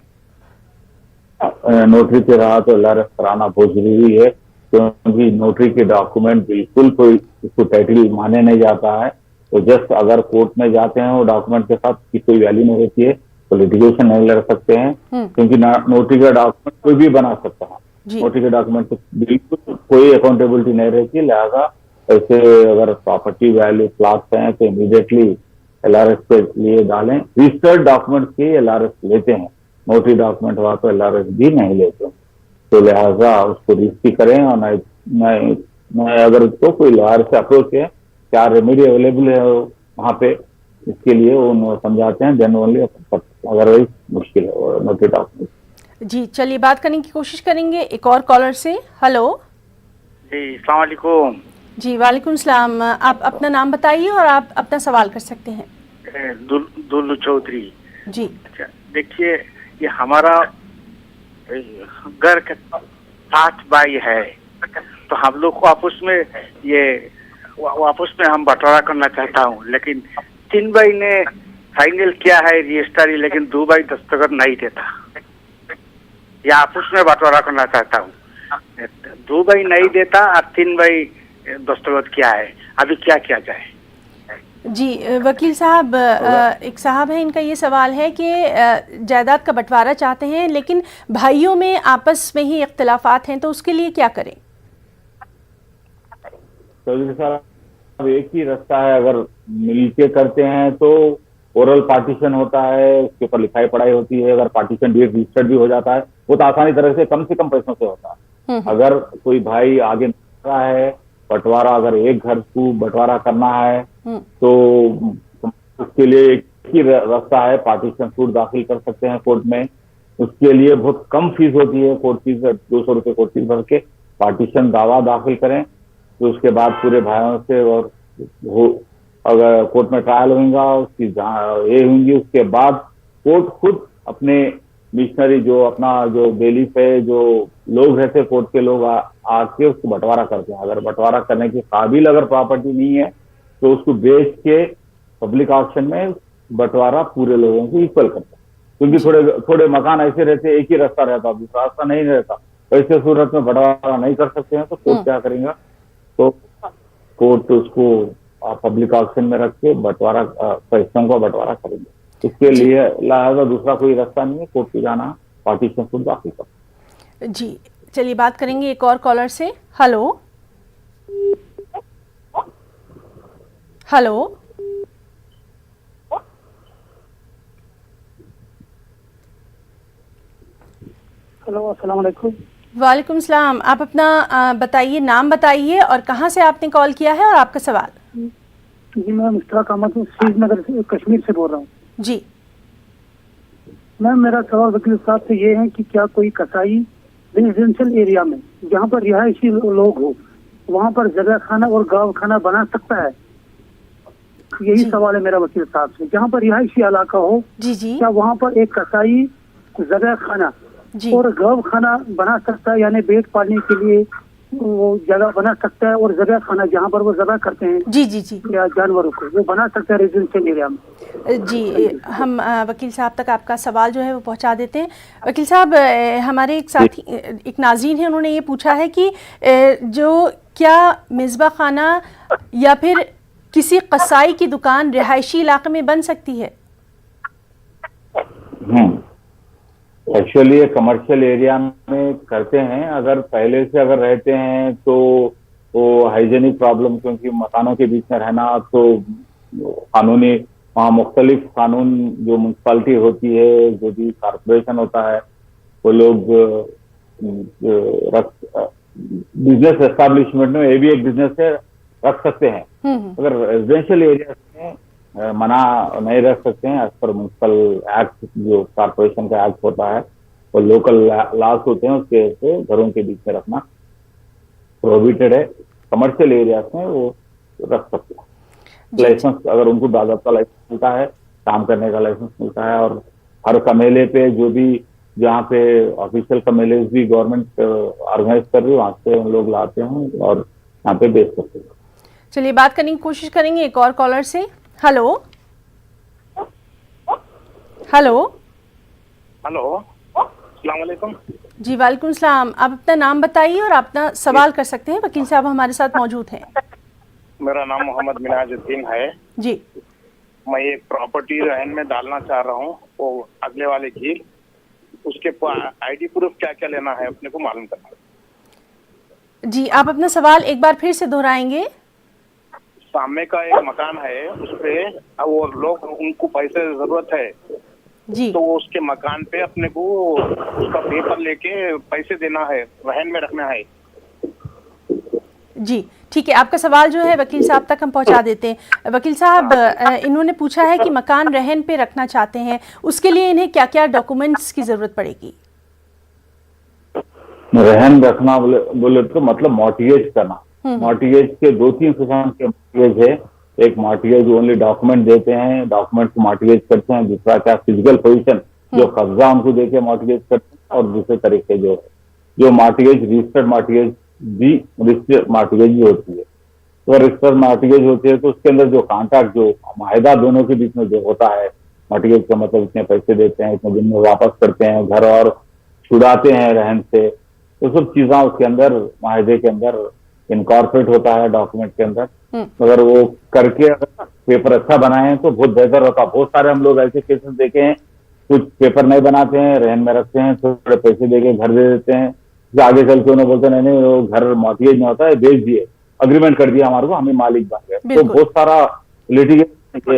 नोटरी पे रहा तो LRS कराना बहुत जरूरी है, क्योंकि नोटरी के डॉक्यूमेंट बिल्कुल कोई उसको टाइटल माने नहीं जाता है। तो जस्ट अगर कोर्ट में जाते हैं वो डॉक्यूमेंट के साथ की कोई वैल्यू नहीं रहती है, तो लिटिगेशन नहीं लड़ सकते हैं, क्योंकि नोटरी का डॉक्यूमेंट कोई भी बना सकता है। नोटरी के डॉक्यूमेंट तो बिल्कुल कोई अकाउंटेबिलिटी नहीं रहती। लिहाजा ऐसे अगर प्रॉपर्टी वैल्यू प्लॉट्स हैं तो इमीडिएटली LRS के लिए डालें। रजिस्टर्ड डॉक्यूमेंट के LRS लेते हैं, नोटरी डॉक्यूमेंट हुआ तो LRS भी नहीं लेते। तो लिहाजा उसको रजिस्ट्री करें, और नहीं अगर तो कोई लॉयर से अप्रोच है, क्या रेमेडी अवेलेबल है वहाँ पे, इसके लिए वो समझाते हैं, देन ओनली, अदरवाइज मुश्किल है नोटरी डॉक्यूमेंट। जी, चलिए बात करने की कोशिश करेंगे एक और कॉलर से। हेलो जी, अस्सलाम वालेकुम। जी, वालेकुम सलाम। आप अपना नाम बताइए और आप अपना सवाल कर सकते हैं। दुल्लू चौधरी जी। अच्छा, देखिए, ये हमारा घर का 7 भाई है, तो हम लोग को आपस में हम बंटवारा करना चाहता हूँ, लेकिन 3 भाई ने फाइनल किया है रजिस्ट्री, लेकिन 2 भाई दस्तखत नहीं देता। या आपस में बंटवारा करना चाहता हूँ, 2 भाई नहीं देता और 3 भाई दस्तखत किया है, अभी क्या किया जाए? जी वकील साहब, एक साहब है, इनका ये सवाल है कि जायदाद का बंटवारा चाहते हैं लेकिन भाइयों में आपस में ही इख्तिलाफात हैं, तो उसके लिए क्या करें? चौधरी साहब, एक ही रास्ता है, अगर मिलके करते हैं तो ओरल पार्टीशन होता है, उसके ऊपर लिखाई पढ़ाई होती है। अगर पार्टीशन डीड रजिस्टर्ड भी हो जाता है, वो तो आसानी तरह से कम कम पैसों से होता है। अगर कोई भाई आगे निकल रहा है बंटवारा, अगर एक घर को बंटवारा करना है तो उसके लिए एक ही रास्ता है, पार्टीशन सूट दाखिल कर सकते हैं कोर्ट में। उसके लिए बहुत कम फीस होती है, कोर्ट फीस 200 रुपये कोर्ट फीस भर के पार्टीशन दावा दाखिल करें, तो उसके बाद पूरे भाइयों से और अगर कोर्ट में ट्रायल होगा, उसकी ये होंगी, उसके बाद कोर्ट खुद अपने मिशनरी जो बेलीफ है, जो लोग रहते कोर्ट के लोग आके उसको बंटवारा करते हैं। अगर बंटवारा करने के काबिल अगर प्रॉपर्टी नहीं है तो उसको बेच के पब्लिक ऑक्शन में बंटवारा पूरे लोगों को इक्वल करते हैं। क्योंकि थोड़े मकान ऐसे रहते, एक ही रास्ता रहता, दूसरा रास्ता नहीं रहता। ऐसे सूरत में बंटवारा नहीं कर सकते हैं, तो कोर्ट क्या करेगा? तो कोर्ट उसको पब्लिक ऑक्शन में रख के बंटवारा, पैसों का बंटवारा करेंगे। इसके लिए लिहाजा दूसरा कोई रास्ता नहीं है, कोर्ट पे जाना, पार्टीशन खुद दाखिल कर। जी, चलिए बात करेंगे एक और कॉलर से। हेलो हेलो, हेलो, अस्सलाम वालेकुम। वालेकुम सलाम। आप अपना बताइए, नाम बताइए और कहाँ से आपने कॉल किया है और आपका सवाल। जी, मैं मुश्ताक अहमद हूँ, श्रीनगर से, कश्मीर से बोल रहा हूँ। जी मैम, मेरा सवाल वकील साहब से ये है कि क्या कोई कसाई रेजिडेंशियल एरिया में जहाँ पर रिहायशी लोग हो वहाँ पर जगह खाना और गाँव खाना बना सकता है? यही सवाल है मेरा वकील साहब से। जहाँ पर रिहायशी इलाका हो, क्या वहाँ पर एक कसाई जगह खाना और गौ खाना बना सकता है, यानी पेट पालने के लिए वो जगह बना सकता है, और जगह खाना जहाँ पर वो जगह करते हैं या जानवरों को, वो बना सकता है रेजिडेंशियल एरिया में? जी, हम वकील साहब तक आपका सवाल जो है वो पहुंचा देते हैं। वकील साहब, हमारे एक साथी, एक नाज़रीन है, उन्होंने ये पूछा है कि जो क्या मिसबा खाना या फिर किसी कसाई की दुकान रिहायशी इलाके में बन सकती है? एक्चुअली ये कमर्शियल एरिया में करते हैं। अगर पहले से अगर रहते हैं तो वो हाइजेनिक प्रॉब्लम, क्योंकि मकानों के बीच में रहना, तो कानूनी वहाँ मुख्तलिफ कानून, जो म्यूनसिपालिटी होती है, जो भी कॉर्पोरेशन होता है, वो लोग बिजनेस एस्टेब्लिशमेंट में, ये भी एक बिजनेस है, रख सकते हैं। अगर रेजिडेंशियल एरिया में मना नहीं रख सकते हैं, एज पर म्यूनसिपल एक्ट, जो कॉर्पोरेशन का एक्ट होता है, वो लोकल लॉज होते हैं, उसके घरों के बीच में रखना प्रोहिबिटेड है। कमर्शियल एरियाज में वो रख सकते हैं। लाइसेंस, अगर उनको बाज़ाब्ता लाइसेंस मिलता है, काम करने का लाइसेंस मिलता है, और हर कमेले पे जो भी, जहाँ पे ऑफिशियल कमेले भी गवर्नमेंट ऑर्गेनाइज कर रही है, वहाँ से हम लोग लाते हैं और यहाँ पे बेच सकते हैं। चलिए बात करने की कोशिश करेंगे एक और कॉलर से। हेलो हेलो हेलो, अस्सलाम वालेकुम। जी वालेकुम सलाम। आप अपना नाम बताइए और अपना सवाल कर सकते हैं, वकील साहब हमारे साथ मौजूद हैं। मेरा नाम मोहम्मद मिनाजुद्दीन है जी। मैं एक प्रॉपर्टी रहन में डालना चाह रहा हूँ, वो अगले वाले झील, उसके आईडी प्रूफ क्या क्या लेना है अपने को मालूम करना। जी, आप अपना सवाल एक बार फिर से दोहराएंगे। सामने का एक मकान है, उसपे वो लोग, उनको पैसे जरूरत है जी, तो वो उसके मकान पे अपने को उसका पेपर लेके पैसे देना है, रहन में रखना है। जी ठीक है, आपका सवाल जो है वकील साहब तक हम पहुंचा देते हैं। वकील साहब, इन्होंने पूछा है कि मकान रहन पे रखना चाहते हैं, उसके लिए इन्हें क्या क्या डॉक्यूमेंट्स की जरूरत पड़ेगी? रहन रखना बोले तो मतलब मॉर्टगेज करना। मॉर्टगेज के 2-3 किस्म के मॉर्टगेज है। एक मॉर्टगेज ओनली डॉक्यूमेंट देते हैं, डॉक्यूमेंट को मॉर्टगेज करते हैं। दूसरा क्या, फिजिकल पोजीशन, जो कब्जा उनको देके मॉर्टगेज करते हैं। और दूसरे तरीके जो मॉर्टगेज, रजिस्टर्ड मॉर्टगेज भी, रजिस्टर्ड मॉर्टगेज भी होती है। तो रजिस्टर्ड मॉर्टगेज होती है तो उसके अंदर जो कॉन्ट्रैक्ट, जो माहिदा दोनों के बीच में जो होता है, मॉर्टगेज का मतलब इतने पैसे देते हैं, इतने दिन में वापस करते हैं, घर और छुड़ाते हैं रहन से, तो सब चीजें उसके अंदर, माहिदे के अंदर इनकॉर्पोरेट होता है डॉक्यूमेंट के अंदर। अगर वो करके अगर पेपर अच्छा बनाए तो बहुत बेहतर होता। बहुत सारे हम लोग ऐसे केसेस देखे हैं, कुछ पेपर नहीं बनाते हैं, रहन में रखते हैं, थोड़े पैसे देके घर दे देते हैं, आगे चल के उन्हें बोलते नहीं नहीं वो घर मॉर्टगेज में होता है, बेच दिए, अग्रीमेंट कर दिया हमारे को, हमें मालिक बन गए। तो बहुत सारा लिटिगेशन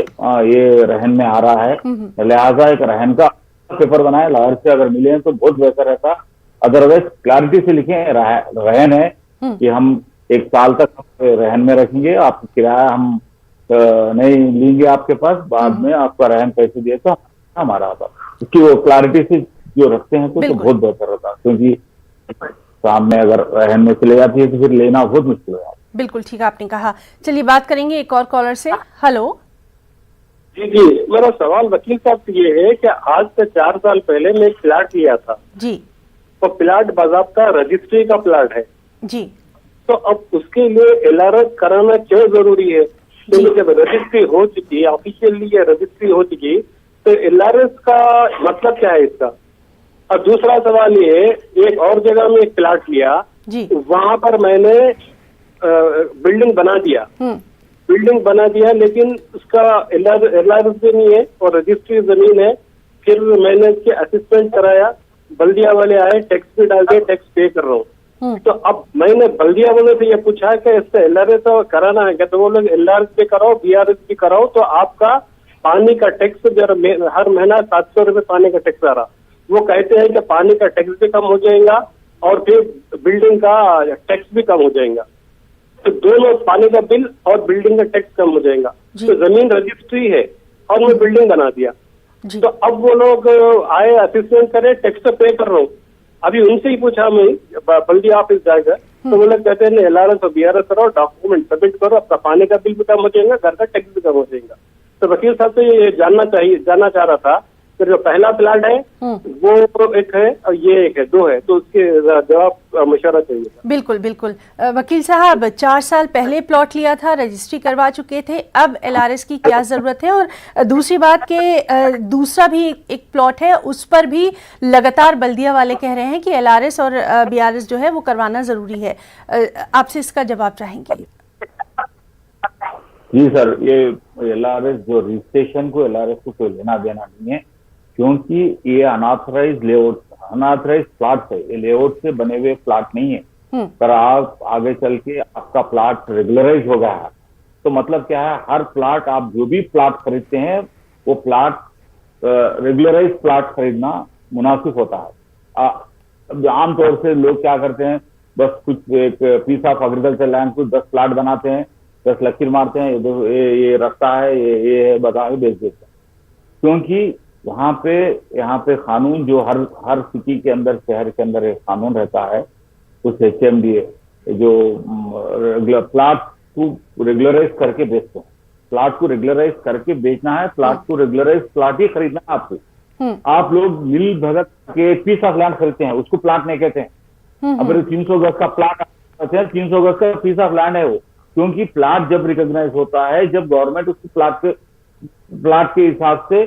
ये रहन में आ रहा है। लिहाजा एक रहन का पेपर बनाए, लॉयर से अगर मिले तो बहुत बेहतर रहता। अदरवाइज क्लैरिटी से लिखे रहन है कि हम 1 साल तक रहन में रखेंगे, आपको किराया हम नहीं लेंगे आपके पास, बाद में आपका रहन पैसे दिए तो हमारा होता। क्योंकि वो क्लैरिटी से जो रखते हैं तो बहुत बेहतर होता, क्योंकि सामने अगर रहन में चले जाती है तो फिर लेना बहुत मुश्किल है। बिल्कुल ठीक आपने कहा। चलिए बात करेंगे एक और कॉलर से। हेलो जी जी, मेरा सवाल वकील साहब से ये है कि आज से 4 साल पहले मैं एक प्लाट लिया था जी, तो प्लाट बाज़ाब्ता रजिस्ट्री का प्लाट है जी, तो अब उसके लिए LRS कराना क्यों जरूरी है? क्योंकि जब रजिस्ट्री हो चुकी, ऑफिशियली ये रजिस्ट्री हो चुकी, तो LRS का मतलब क्या है इसका? और दूसरा सवाल ये, एक और जगह में एक प्लाट लिया, वहां पर मैंने बिल्डिंग बना दिया, लेकिन उसका LRS भी नहीं है और रजिस्ट्री जमीन है। फिर मैंने इसके असिस्टेंट कराया, बल्दिया वाले आए, टैक्स भी डाल के टैक्स पे कर रहा हूँ। तो अब मैंने बल्दिया वाले से ये पूछा कि इसका LRS कराना है क्या? तो वो लोग LRS भी कराओ, BRS भी कराओ, तो आपका पानी का टैक्स हर महीना 700 रुपये पानी का टैक्स आ रहा। वो कहते हैं कि पानी का टैक्स भी कम हो जाएगा और फिर बिल्डिंग का टैक्स भी कम हो जाएगा, तो दोनों पानी का बिल और बिल्डिंग का टैक्स कम हो जाएगा। तो जमीन रजिस्ट्री है और मैं बिल्डिंग बना दिया, तो अब वो लोग आए, असिस्टेंट करे, टैक्स तो पे कर रहा हूँ। अभी उनसे ही पूछा मैं, बल्दिया ऑफिस जाकर, तो वो लोग कहते हैं LRS और BRS कराओ, डॉक्यूमेंट सबमिट करो, आपका पानी का बिल भी कम हो जाएगा, घर का टैक्स भी कम हो जाएगा। तो वकील साहब से ये जानना चाह रहा था कि जो पहला प्लाट है वो एक है और ये एक है, 2 है, तो उसके जवाब मशवरा चाहिए। बिल्कुल बिल्कुल वकील साहब, 4 साल पहले प्लॉट लिया था, रजिस्ट्री करवा चुके थे, अब LRS की क्या ज़रूरत है? और दूसरी बात के दूसरा भी एक प्लॉट है, उस पर भी लगातार बल्दिया वाले कह रहे हैं कि LRS और BRS जो है वो करवाना ज़रूरी है। आपसे इसका जवाब चाहेंगे? जी सर, ये LRS जो रजिस्ट्रेशन को LRS को कोई लेना देना नहीं है, क्योंकि ये अनऑथराइज प्लाट है, ये लेआउट से बने हुए प्लाट नहीं है। पर आप आगे चल के आपका प्लाट रेगुलराइज हो गया है, तो मतलब क्या है, हर प्लाट आप जो भी प्लाट खरीदते हैं वो प्लाट रेगुलराइज प्लाट खरीदना मुनासिब होता है। आमतौर से लोग क्या करते हैं, बस कुछ एक पीस ऑफ एग्रीकल्चर लैंड कुछ 10 प्लाट बनाते हैं, 10 लकीर मारते हैं, ये रास्ता है, ये बता के बेच देते हैं। क्योंकि यहाँ पे कानून जो हर सिटी के अंदर, शहर के अंदर एक कानून रहता है, उस HMDA जो प्लाट को रेगुलराइज करके बेचते हैं। प्लाट को रेगुलराइज करके बेचना है, प्लाट को रेगुलराइज प्लाट ही खरीदना है आपको। आप लोग मिल भगत के पीस ऑफ लैंड खरीदते हैं, उसको प्लाट नहीं कहते हैं। अगर 300 गज का प्लाट कहते हैं, 300 गज का पीस ऑफ लैंड है वो, क्योंकि प्लाट जब रिकॉग्नाइज होता है जब गवर्नमेंट उसको प्लाट के हिसाब से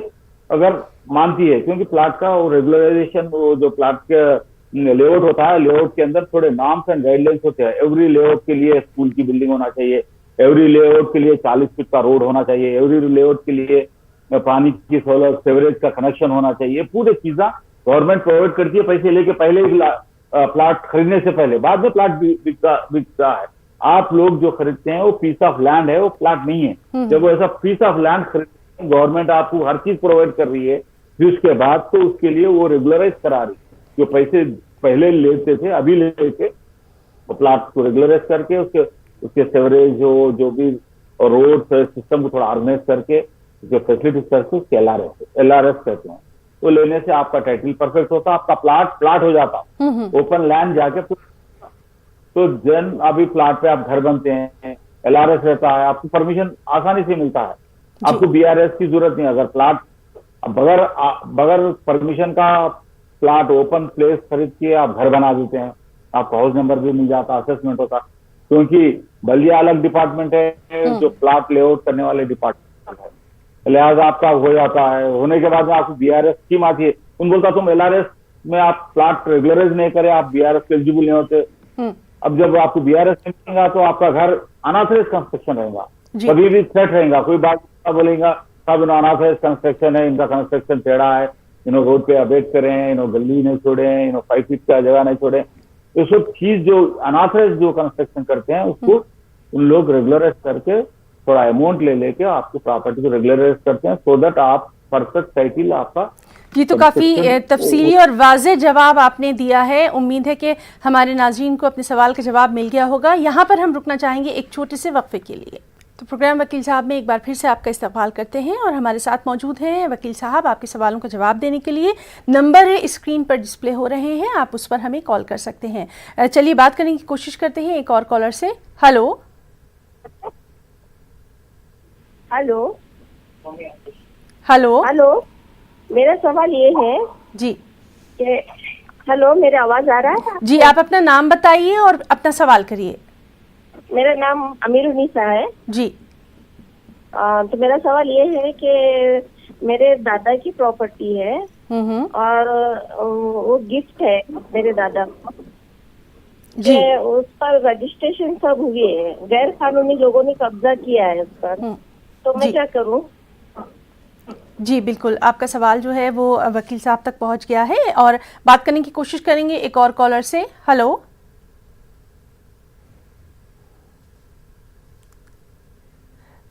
अगर मानती है, क्योंकि प्लाट का वो रेगुलराइजेशन, वो जो प्लाट का लेआउट होता है, लेआउट के अंदर थोड़े नॉर्म्स एंड गाइडलाइंस होते हैं। एवरी लेआउट के लिए स्कूल की बिल्डिंग होना चाहिए, एवरी लेआउट के लिए 40 फीट का रोड होना चाहिए, एवरी लेआउट के लिए पानी की सहूलत, सेवरेज का कनेक्शन होना चाहिए। पूरी चीजें गवर्नमेंट प्रोवाइड करती है पैसे लेके, पहले प्लाट खरीदने से पहले। बाद में प्लाट बिकता है। आप लोग जो खरीदते हैं वो पीस ऑफ लैंड है, वो प्लाट नहीं है। जब वो ऐसा पीस ऑफ लैंड खरीदते हैं, गवर्नमेंट आपको हर चीज प्रोवाइड कर रही है, फिर उसके बाद तो उसके लिए वो रेगुलराइज करा रही है। जो पैसे पहले लेते थे, अभी लेके प्लाट को रेगुलराइज करके उसके सेवरेज जो भी रोड सिस्टम को थोड़ा ऑर्गेनाइज करके जो फैसिलिटीज करके उसके LRS कहते हैं। तो लेने से आपका टाइटल परफेक्ट होता, आपका प्लाट हो जाता, ओपन लैंड जाके। तो जन अभी प्लाट पे आप घर बनते हैं, LRS रहता है, आपको परमिशन आसानी से मिलता है, आपको BRS की जरूरत नहीं। अगर प्लाट बगैर परमिशन का प्लाट ओपन प्लेस खरीद के आप घर बना देते हैं, आपको हाउस नंबर भी मिल जाता, असेसमेंट होता, क्योंकि बल्दिया अलग डिपार्टमेंट है, जो प्लाट लेआउट करने वाले डिपार्टमेंट है, लिहाजा आपका हो जाता है। होने के बाद में आपको BRS स्कीम आती है, उन बोलता तुम LRS में आप प्लाट रेगुलराइज नहीं करे, आप BRS के एलिजिबल नहीं होते। अब जब आपको BRS मिलेगा तो आपका घर अनऑथराइज कंस्ट्रक्शन रहेगा, कभी भी थ्रेट रहेगा, कोई बात बोलेगा सब अनऑथराइज कंस्ट्रक्शन है, इनका कंस्ट्रक्शन टेढ़ा है, रोड पे अबेट करे हैं, गली नहीं छोड़े हैं, 5 फीट का जगह नहीं छोड़े। तो सब चीज जो अनऑथराइज जो कंस्ट्रक्शन करते हैं उसको उन लोग रेगुलराइज करके थोड़ा अमाउंट लेके आपको प्रॉपर्टी को रेगुलराइज करते हैं, सो दैट आप परफेक्ट टाइटल आपका। ये तो काफ़ी तफसीली और वाज़ेह जवाब आपने दिया है। उम्मीद है कि हमारे नाज़रीन को अपने सवाल का जवाब मिल गया होगा। यहाँ पर हम रुकना चाहेंगे एक छोटे से वक्फे के लिए। तो प्रोग्राम वकील साहब में एक बार फिर से आपका इस्तकबाल करते हैं और हमारे साथ मौजूद हैं वकील साहब आपके सवालों का जवाब देने के लिए। नंबर स्क्रीन पर डिस्प्ले हो रहे हैं, आप उस पर हमें कॉल कर सकते हैं। चलिए बात करने की कोशिश करते हैं एक और कॉलर से। हेलो हेलो हेलो हेलो, मेरा सवाल ये है जी कि हेलो, मेरा आवाज आ रहा है जी? आप अपना नाम बताइए और अपना सवाल करिए। मेरा नाम अमीरुन्निसा है जी। तो मेरा सवाल ये है कि मेरे दादा की प्रॉपर्टी है और वो गिफ्ट है मेरे दादा को। जी। उस पर रजिस्ट्रेशन सब हुए हैं, गैर कानूनी लोगों ने कब्जा किया है उस पर, तो मैं क्या करूं? जी बिल्कुल, आपका सवाल जो है वो वकील साहब तक पहुंच गया है और बात करने की कोशिश करेंगे एक और कॉलर से। हेलो,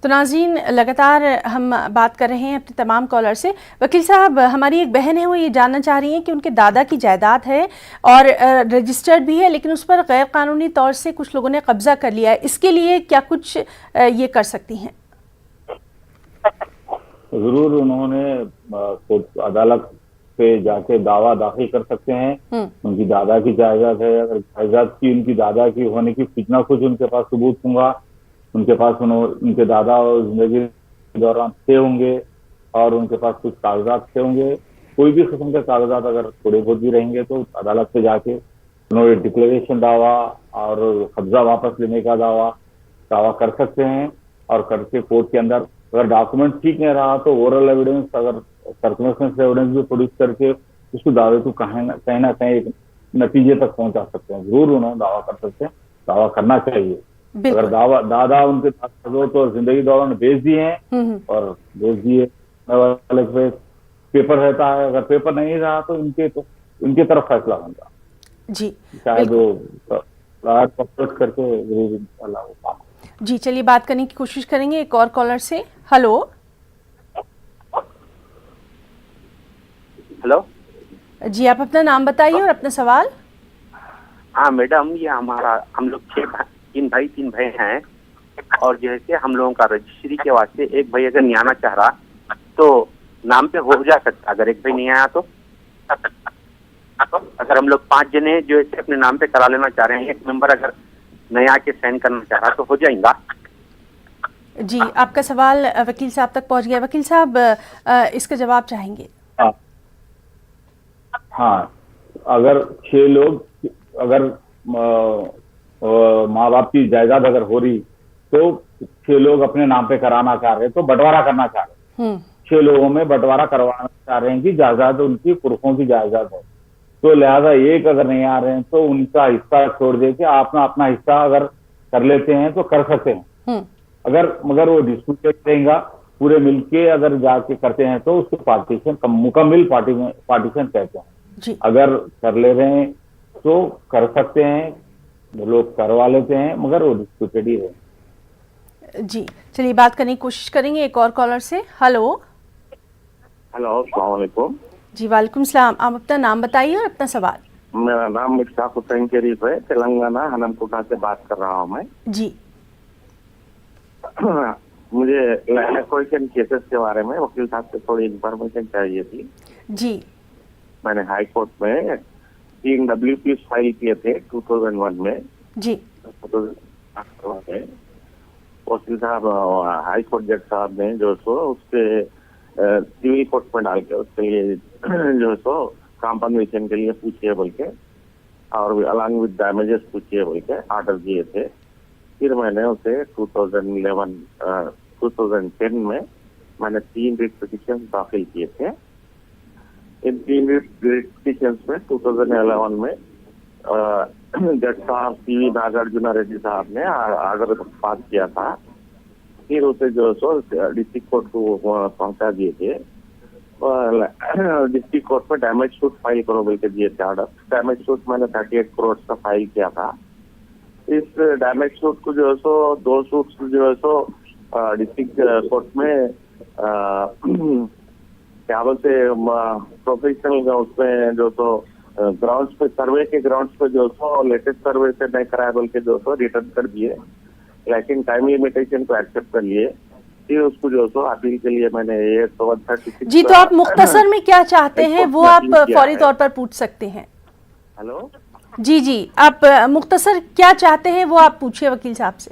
तो नाज़रीन लगातार हम बात कर रहे हैं अपने तमाम कॉलर से। वकील साहब, हमारी एक बहन है वो ये जानना चाह रही हैं कि उनके दादा की जायदाद है और रजिस्टर्ड भी है, लेकिन उस पर गैर कानूनी तौर से कुछ लोगों ने कब्जा कर लिया है, इसके लिए क्या कुछ ये कर सकती हैं? जरूर उन्होंने अदालत पे जाके दावा दाखिल कर सकते हैं। उनकी दादा की जायदाद है, अगर जायदाद की उनकी दादा की होने की कुछ ना कुछ उनके पास सबूत होगा, उनके पास उनके दादा और जिंदगी के दौरान थे होंगे और उनके पास कुछ कागजात थे होंगे, कोई भी किस्म के कागजात अगर थोड़े बहुत भी रहेंगे तो अदालत पे जाके उन्होंने डिक्लेरेशन दावा और कब्जा वापस लेने का दावा कर सकते हैं। और करके कोर्ट के अंदर अगर डॉक्यूमेंट ठीक नहीं रहा तो ओरल एविडेंस, अगर सर्कमस्टेंस एविडेंस भी प्रोड्यूस करके उसको दावे को कहीं ना कहीं एक नतीजे तक पहुंचा सकते हैं। जरूर उन्होंने दावा कर सकते हैं, दावा करना चाहिए। अगर दादा उनके साथ हो तो जिंदगी दौरान भेज दिए हैं और भेज दिए वाले पे पेपर रहता है, अगर पेपर नहीं रहा तो इनके तरफ फैसला होगा जी, शायद वो करके जरूर। जी चलिए बात करने की कोशिश करेंगे एक और कॉलर से। हेलो, हेलो जी, आप अपना नाम बताइए और अपना सवाल। हाँ मैडम, ये हम लोग 3 भाई 3 बहन हैं और जैसे हम लोगों का रजिस्ट्री के वास्ते एक भाई अगर नहीं आना चाह रहा तो नाम पे हो जा सकता, अगर एक भाई नहीं आया तो अगर हम लोग 5 जने जो है अपने नाम पे करा लेना चाह रहे हैं, एक मेंबर अगर नहीं आके साइन करना चाह रहा तो हो जाएगा? जी, आपका सवाल वकील साहब तक पहुंच गया। वकील साहब इसका जवाब चाहेंगे? हाँ, अगर 6 लोग, अगर माँ बाप की जायदाद अगर हो रही तो 6 लोग अपने नाम पे कराना चाह रहे हैं तो बंटवारा करना चाह रहे हैं। 6 लोगों में बंटवारा करवाना चाह रहे हैं कि जायदाद उनकी पुरखों की जायदाद है, तो लिहाजा एक अगर नहीं आ रहे हैं तो उनका हिस्सा छोड़ दे के आप अपना हिस्सा अगर कर लेते हैं तो कर सकते हैं। मगर वो डिस्प्यूटेड रहेगा, पूरे मिलके अगर जाके करते हैं तो उसको पार्टीशन, मुकम्मल पार्टीशन कहते हैं। अगर कर ले रहे हैं तो कर सकते हैं, लोग करवा लेते हैं, मगर वो डिस्प्यूटेड ही रहे। जी चलिए बात करने की कोशिश करेंगे एक और कॉलर से। हेलो, अस्सलाम वालेकुम। जी वालेकुम सलाम, आप अपना नाम बताइए और अपना सवाल। मेरा नाम मिर्ज़ा हुसैन शरीफ है, तेलंगाना हनमकोटा से बात कर रहा हूँ मैं। जी मुझे एक्विजिशन केसेस के बारे में वकील साहब से थोड़ी इन्फॉर्मेशन चाहिए थी। जी, मैंने हाई कोर्ट में 3 WP फाइल किए थे 2001 में। जी, वकील साहब हाई कोर्ट जज साहब ने जो सो उसके सिविल कोर्ट में डाल के उसके लिए जो सो कॉम्पनसेशन के लिए पूछिए बोल के और अलॉन्ग विद डैमेजेस पूछिए बोल के ऑर्डर दिए थे। फिर मैंने उसे 2010 में मैंने 3 रिट पिटिशन दाखिल किए थे। इन 3 रिट पिटिशन में 2011 में जज साहब CV नागार्जुन रेड्डी साहब ने ऑर्डर पास किया था। फिर उसे जो सो डिस्ट्रिक्ट कोर्ट को पहुंचा दिए थे। डिस्ट्रिक्ट कोर्ट में डैमेज सूट फाइल करो बोल के दिए थे ऑर्डर। डैमेज सूट मैंने 38 करोड़ का फाइल किया था। इस डैमेज सूट को जो है सो 2 सूट जो है सो डिस्ट्रिक्ट कोर्ट में क्या बोलते प्रोफेशनल उसमें जो तो ग्राउंड्स पे सर्वे के ग्राउंड्स पे जो सो लेटेस्ट सर्वे से नहीं कराया बोल के जो सो रिटर्न कर दिए, लेकिन टाइम लिमिटेशन को एक्सेप्ट कर लिए। फिर उसको जो सो अपील के लिए मैंने ये 136। जी, तो आप मुख्तसर में क्या चाहते हैं वो आप फौरी तौर पर पूछ सकते हैं। हेलो जी जी, आप मुख्तसर क्या चाहते हैं वो आप पूछिए वकील साहब से।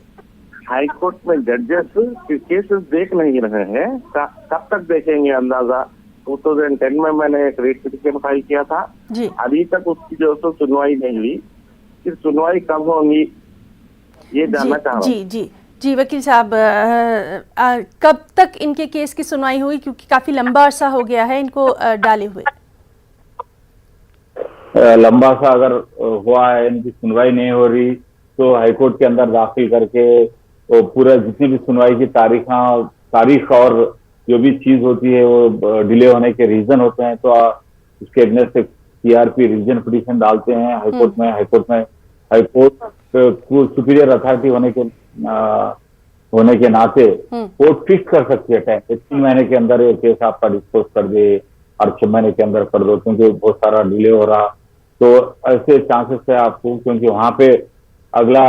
हाई कोर्ट में जजेस केसेस देख नहीं रहे हैं, कब तक देखेंगे अंदाजा। 2010 में मैंने एक रिट पिटीशन फाइल किया था जी। अभी तक उसकी जो सो सुनवाई नहीं हुई। फिर सुनवाई कब होगी ये जानना चाह रहा हूँ। जी जी जी वकील साहब, कब तक इनके केस की सुनवाई हुई, क्योंकि काफी लंबा अरसा हो गया है इनको डाले हुए? लंबा सा अगर हुआ है, इनकी सुनवाई नहीं हो रही तो हाईकोर्ट के अंदर दाखिल करके वो पूरा जितनी भी सुनवाई की तारीख और जो भी चीज होती है वो डिले होने के रीजन होते हैं, तो उसके अगेंस्ट से सीआरपी रिवीजन पिटीशन डालते हैं हाईकोर्ट में। हाईकोर्ट सुपीरियर अथॉरिटी होने के नाते कोर्ट फिक्स कर सकती है टाइम, 3 महीने के अंदर ये केस आपका डिस्पोज कर दे और 6 महीने के अंदर कर दो, क्योंकि बहुत सारा डिले हो रहा। तो ऐसे चांसेस है आपको, क्योंकि वहां पे अगला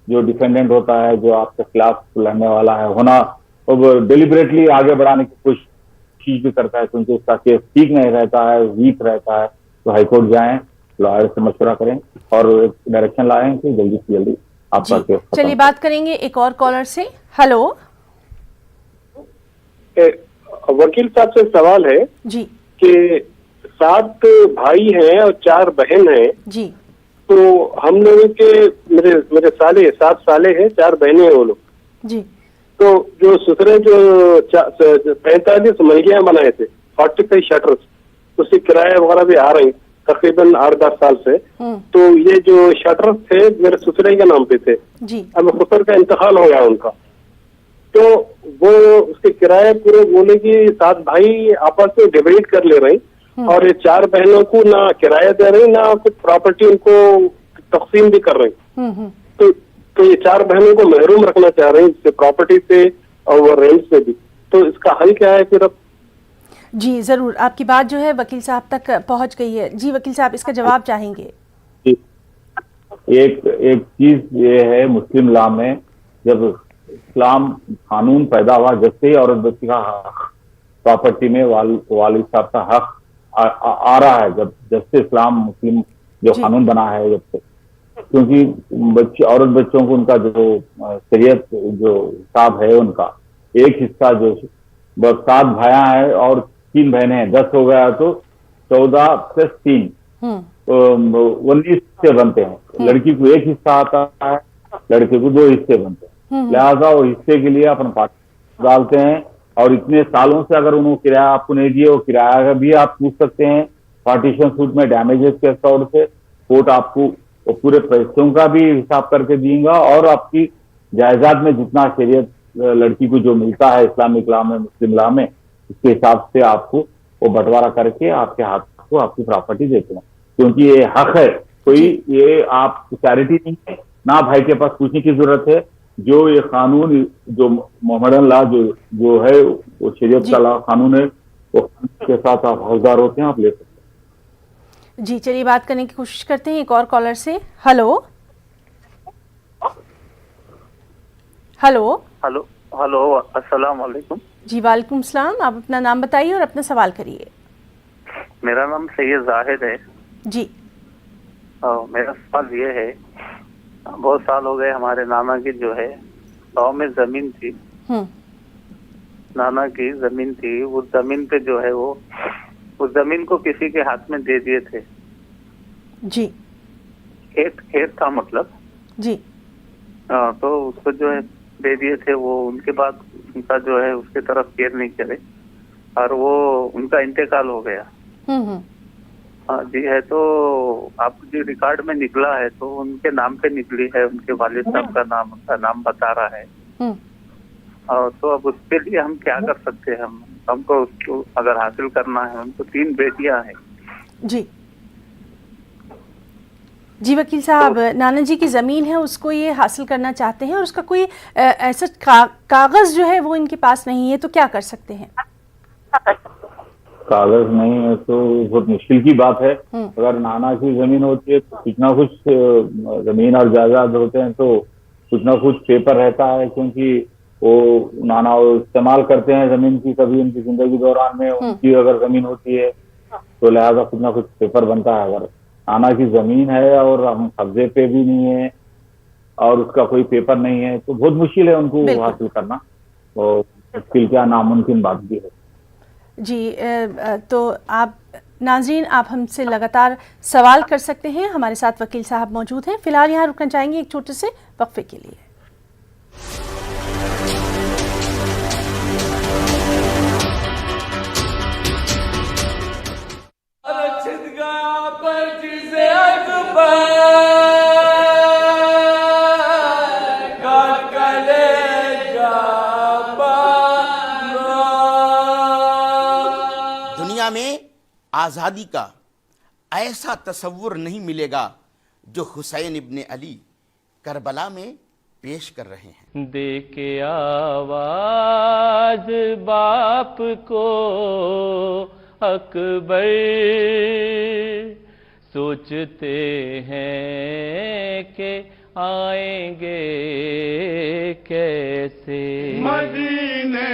जो डिफेंडेंट होता है, जो आपके खिलाफ लड़ने वाला है, होना वो डिलिबरेटली आगे बढ़ाने की कोशिश भी करता है, क्योंकि उसका केस ठीक नहीं रहता है, वीक रहता है। तो हाईकोर्ट जाएं, लॉयर से मशवरा करें और एक डायरेक्शन लाएं कि जल्दी से जल्दी आपका केस। चलिए बात करेंगे एक और कॉलर से। हेलो वकील साहब से सवाल है जी कि 7 भाई हैं और 4 बहन हैं जी। तो हम लोगों के मेरे साले 7 साले हैं, 4 बहनें हैं वो लोग जी। तो जो ससुरे जो 45 महंगियां बनाए थे, 45 शटर्स, उसकी किराया वगैरह भी आ रही तकरीबन 8-10 साल से। तो ये जो शटर्स थे मेरे ससुरे के नाम पे थे जी। अब ससुर का इंतकाल हो गया उनका, तो वो उसके किराए पूरे बोले कि 7 भाई आपस में डिवाइड कर ले रहे और ये 4 बहनों को ना किराया दे रही ना कुछ प्रॉपर्टी उनको तकसीम भी कर रही। तो ये 4 बहनों को महरूम रखना चाह रहे हैं प्रॉपर्टी से और रेंट से भी। तो इसका हल क्या है फिर अब? जी जरूर, आपकी बात जो है वकील साहब तक पहुंच गई है। जी वकील साहब, इसका जवाब चाहेंगे? एक चीज ये है, मुस्लिम लॉ में जब इस्लाम कानून पैदा हुआ, जब से ही औरत बच्ची का प्रॉपर्टी में वालिद साहब का हक आ रहा है, जब से इस्लाम मुस्लिम जो कानून बना है जब से, क्योंकि औरत बच्चों को उनका जो शरीयत जो हिसाब है, उनका एक हिस्सा जो 7 भाइयां हैं और 3 बहनें हैं, 10 हो गया तो 14 + 3 19 हिस्से बनते हैं। लड़की को एक हिस्सा आता है, लड़के को 2 हिस्से बनते हैं। लिहाजा वो हिस्से के लिए अपन पार्टी डालते हैं और इतने सालों से अगर उन्होंने किराया आपको नहीं दिए, वो किराया का भी आप पूछ सकते हैं पार्टीशन सूट में डैमेजेस के तौर से। कोर्ट आपको वो पूरे पैसों का भी हिसाब करके देगा और आपकी जायदाद में जितना शरीयत लड़की को जो मिलता है इस्लामिक लॉ में, मुस्लिम लॉ में, उसके हिसाब से आपको वो बंटवारा करके आपके हाथ को आपकी प्रॉपर्टी देते हैं, क्योंकि ये हक है। कोई ये आप चैरिटी नहीं है, ना भाई के पास पूछने की जरूरत है। जो ये कानून जो मोहम्मदन लॉ जो है वो शरीयत का लॉ कानून है, वो के साथ आप हकदार होते हैं, आप ले सकते हैं। जी चलिए बात करने की कोशिश करते हैं एक और कॉलर से। हेलो हेलो हेलो अस्सलाम वालेकुम। जी वालेकुम सलाम, आप अपना नाम बताइए और अपना सवाल करिए। मेरा नाम सैयद जाहिद है जी। मेरा सवाल ये है, बहुत साल हो गए हमारे नाना की जो है गाँव में जमीन थी, नाना की जमीन थी, उस जमीन पे जो है वो उस जमीन को किसी के हाथ में दे दिए थे जी। खेत था मतलब जी। तो उसको जो है दे दिए थे, वो उनके बाद उनका जो है उसके तरफ केयर नहीं करे और वो उनका इंतकाल हो गया। जी है, तो आप जो रिकॉर्ड में निकला है तो उनके नाम पे निकली है, उनके वालिद साहब का नाम, उनका नाम बता रहा है। तो अब उसके लिए हम क्या कर सकते हैं? हमको उसको अगर हासिल करना है, उनको 3 बेटियां हैं। जी जी वकील साहब, नाना जी की ज़मीन है, उसको ये हासिल करना चाहते हैं और उसका कोई ऐसा कागज़ जो है वो इनके पास नहीं है, तो क्या कर सकते हैं? कागज नहीं है तो बहुत मुश्किल की बात है। अगर नाना की जमीन होती है तो कुछ ना कुछ जमीन और जायदाद होते हैं, तो कुछ ना कुछ पेपर रहता है, क्योंकि वो नाना इस्तेमाल करते हैं जमीन की कभी उनकी जिंदगी दौरान में, उनकी अगर जमीन होती है तो लिहाजा कुछ ना कुछ पेपर बनता है। अगर नाना की जमीन है और हम कब्जे पे भी नहीं है और उसका कोई पेपर नहीं है, तो बहुत मुश्किल है उनको हासिल करना, तो मुश्किल क्या नामुमकिन बात भी है। जी तो आप नाज़रीन, आप हमसे लगातार सवाल कर सकते हैं, हमारे साथ वकील साहब मौजूद हैं। फिलहाल यहाँ रुकना चाहेंगे एक छोटे से वक्फे के लिए। दुनिया में आज़ादी का ऐसा तसव्वुर नहीं मिलेगा जो हुसैन इब्ने अली करबला में पेश कर रहे हैं। दे के आवाज बाप को अकबर सोचते हैं कि आएंगे कैसे। मदीने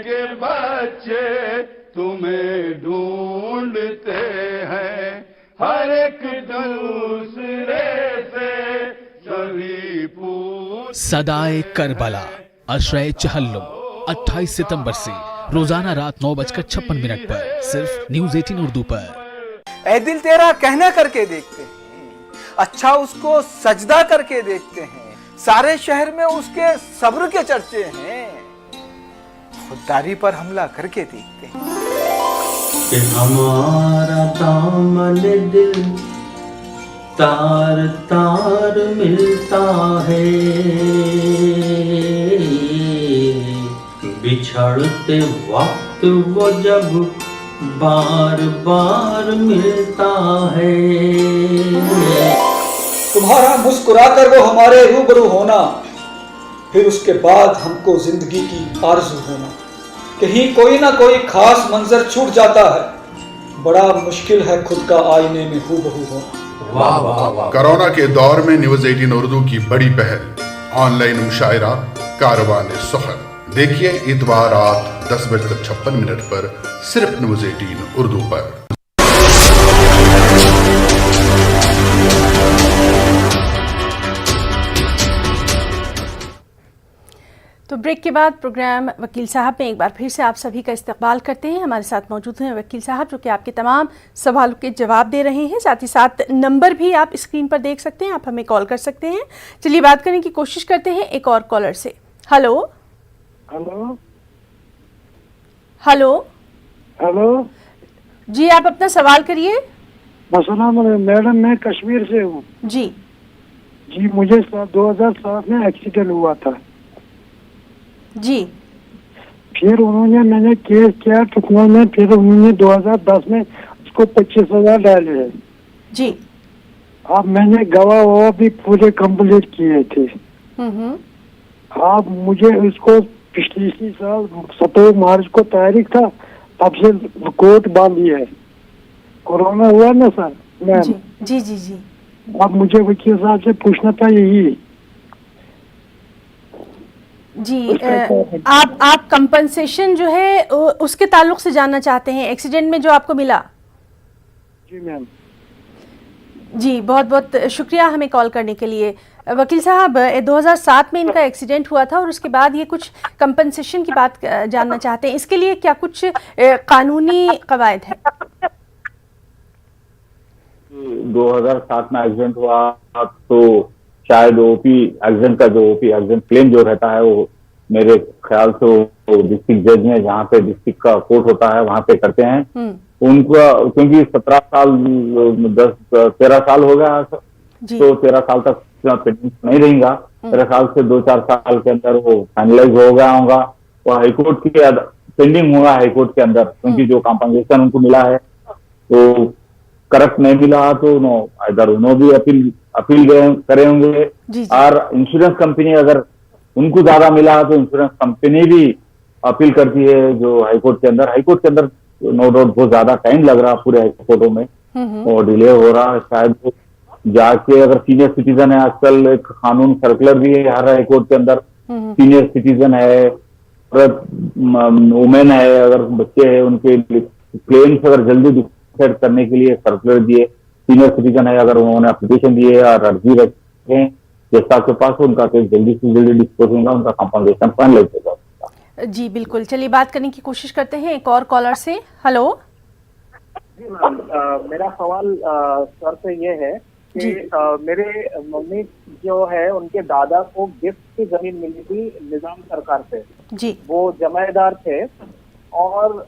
के बच्चे तुम्हें ढूंढते हैं, हर एक दूसरे से सभी पूछ। सदाए करबला अशरे चहल्लुम 28 सितंबर से रोजाना रात 9:56 पर सिर्फ न्यूज़ 18 उर्दू पर। ऐ दिल तेरा कहना करके देखते हैं, अच्छा उसको सजदा करके देखते हैं, सारे शहर में उसके सब्र के चर्चे हैं, खुददारी पर हमला करके देखते हैं। कि हमारा दामन दिल तार तार मिलता है, बिछड़ते वक्त वो जब बार बार मिलता है। तुम्हारा मुस्कुराकर वो हमारे रूबरू होना, फिर उसके बाद हमको जिंदगी की आरज़ू होना। कहीं कोई ना कोई खास मंजर छूट जाता है, बड़ा मुश्किल है खुद का आईने में हूबहू होना। वाह वाह वाह। कोरोना के दौर में न्यूज़ 18 उर्दू की बड़ी पहल, ऑनलाइन मुशायरा कारवान सुखन। देखिए इतवार रात 10:56 पर सिर्फ न्यूज़ 18 उर्दू पर। तो ब्रेक के बाद प्रोग्राम वकील साहब में एक बार फिर से आप सभी का इस्तकबाल करते हैं। हमारे साथ मौजूद हैं वकील साहब जो कि आपके तमाम सवालों के जवाब दे रहे हैं। साथ ही साथ नंबर भी आप स्क्रीन पर देख सकते हैं, आप हमें कॉल कर सकते हैं। चलिए बात करने की कोशिश करते हैं एक और कॉलर से। हेलो हेलो हेलो हेलो जी, आप अपना सवाल करिए। मैडम मैं कश्मीर से हूँ। जी मुझे 2007 में एक्सीडेंट हुआ था जी। फिर उन्होंने मैंने केस किया टुकड़ों में, फिर उन्होंने 2010 में उसको 25,000 डाले हैं जी। अब मैंने गवाह ववा भी पूरे कंप्लीट किए थे। अब मुझे उसको पिछले साल 17 मार्च को तारीख था, तब से कोर्ट बांधी है। कोरोना हुआ ना सर मैम। जी जी जी। अब मुझे वकील साहब से पूछना था यही जी, आप कंपनसेशन जो है उसके ताल्लुक से जानना चाहते हैं, एक्सीडेंट में जो आपको मिला। जी मैम। जी बहुत बहुत शुक्रिया हमें कॉल करने के लिए। वकील साहब 2007 में इनका एक्सीडेंट हुआ था और उसके बाद ये कुछ कंपनसेशन की बात जानना चाहते हैं, इसके लिए क्या कुछ कानूनी कवायद है? 2007 में एक्सीडेंट हुआ तो शायद ओपी एक्सीडेंट का जो ओपी एक्सीडेंट क्लेम जो रहता है वो मेरे ख्याल से वो डिस्ट्रिक्ट जज में, जहाँ पे डिस्ट्रिक्ट का कोर्ट होता है वहाँ पे करते हैं उनका, क्योंकि 17 साल 13 साल हो गया तो 13 साल तक पेंडिंग नहीं रहेगा। 13 साल से 2-4 साल के अंदर वो फाइनलाइज हो गया होगा, वो हाईकोर्ट की पेंडिंग होगा हाईकोर्ट के अंदर, क्योंकि जो कॉम्पनसेशन उनको मिला है तो करेक्ट नहीं मिला तो नो इधर उन्होंने भी अपील करे होंगे। और इंश्योरेंस कंपनी अगर उनको ज्यादा मिला तो इंश्योरेंस कंपनी भी अपील करती है जो हाईकोर्ट के अंदर। हाईकोर्ट के अंदर नो डाउट बहुत ज्यादा टाइम लग रहा पूरे हाईकोर्टों में और डिले हो रहा है। शायद जाके अगर सीनियर सिटीजन है, आजकल एक कानून सर्कुलर भी है हर हाईकोर्ट के अंदर, सीनियर सिटीजन है, वुमेन है, अगर बच्चे है उनके क्लेम्स अगर जल्दी डिसाइड करने के लिए सर्कुलर दिए, सीनियर सिटीजन है अगर उन्होंने एप्लीकेशन दिए और अर्जी रखे जैसा आपके पास हो उनका केस जल्दी से जल्दी डिस्पोज होगा, उनका कंपनसेशन फाइनलाइज होगा। जी बिल्कुल, चलिए बात करने की कोशिश करते हैं एक और कॉलर से। हेलो जी मैम, मेरा सवाल सर से ये है कि मेरे मम्मी जो है उनके दादा को गिफ्ट की जमीन मिली थी निजाम सरकार से जी। वो जमाईदार थे और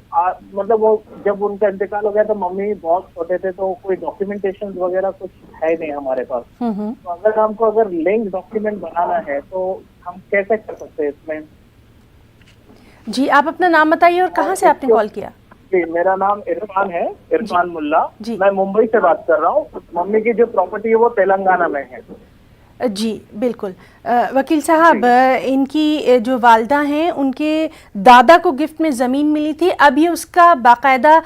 मतलब वो जब उनका इंतकाल हो गया तो मम्मी बहुत छोटे थे तो कोई डॉक्यूमेंटेशन वगैरह कुछ है नहीं हमारे पास। तो अगर हमको लिंक डॉक्यूमेंट बनाना है तो हम कैसे कर सकते हैं इसमें? जी, आप अपना नाम बताइए और कहाँ से आपने कॉल किया? जी, मेरा नाम इरफान है, इरफान मुल्ला। मैं मुंबई से बात कर रहा हूँ। मम्मी की जो प्रॉपर्टी है वो तेलंगाना में है। जी बिल्कुल। वकील साहब, इनकी जो वालदा हैं उनके दादा को गिफ्ट में ज़मीन मिली थी, अब ये उसका बाकायदा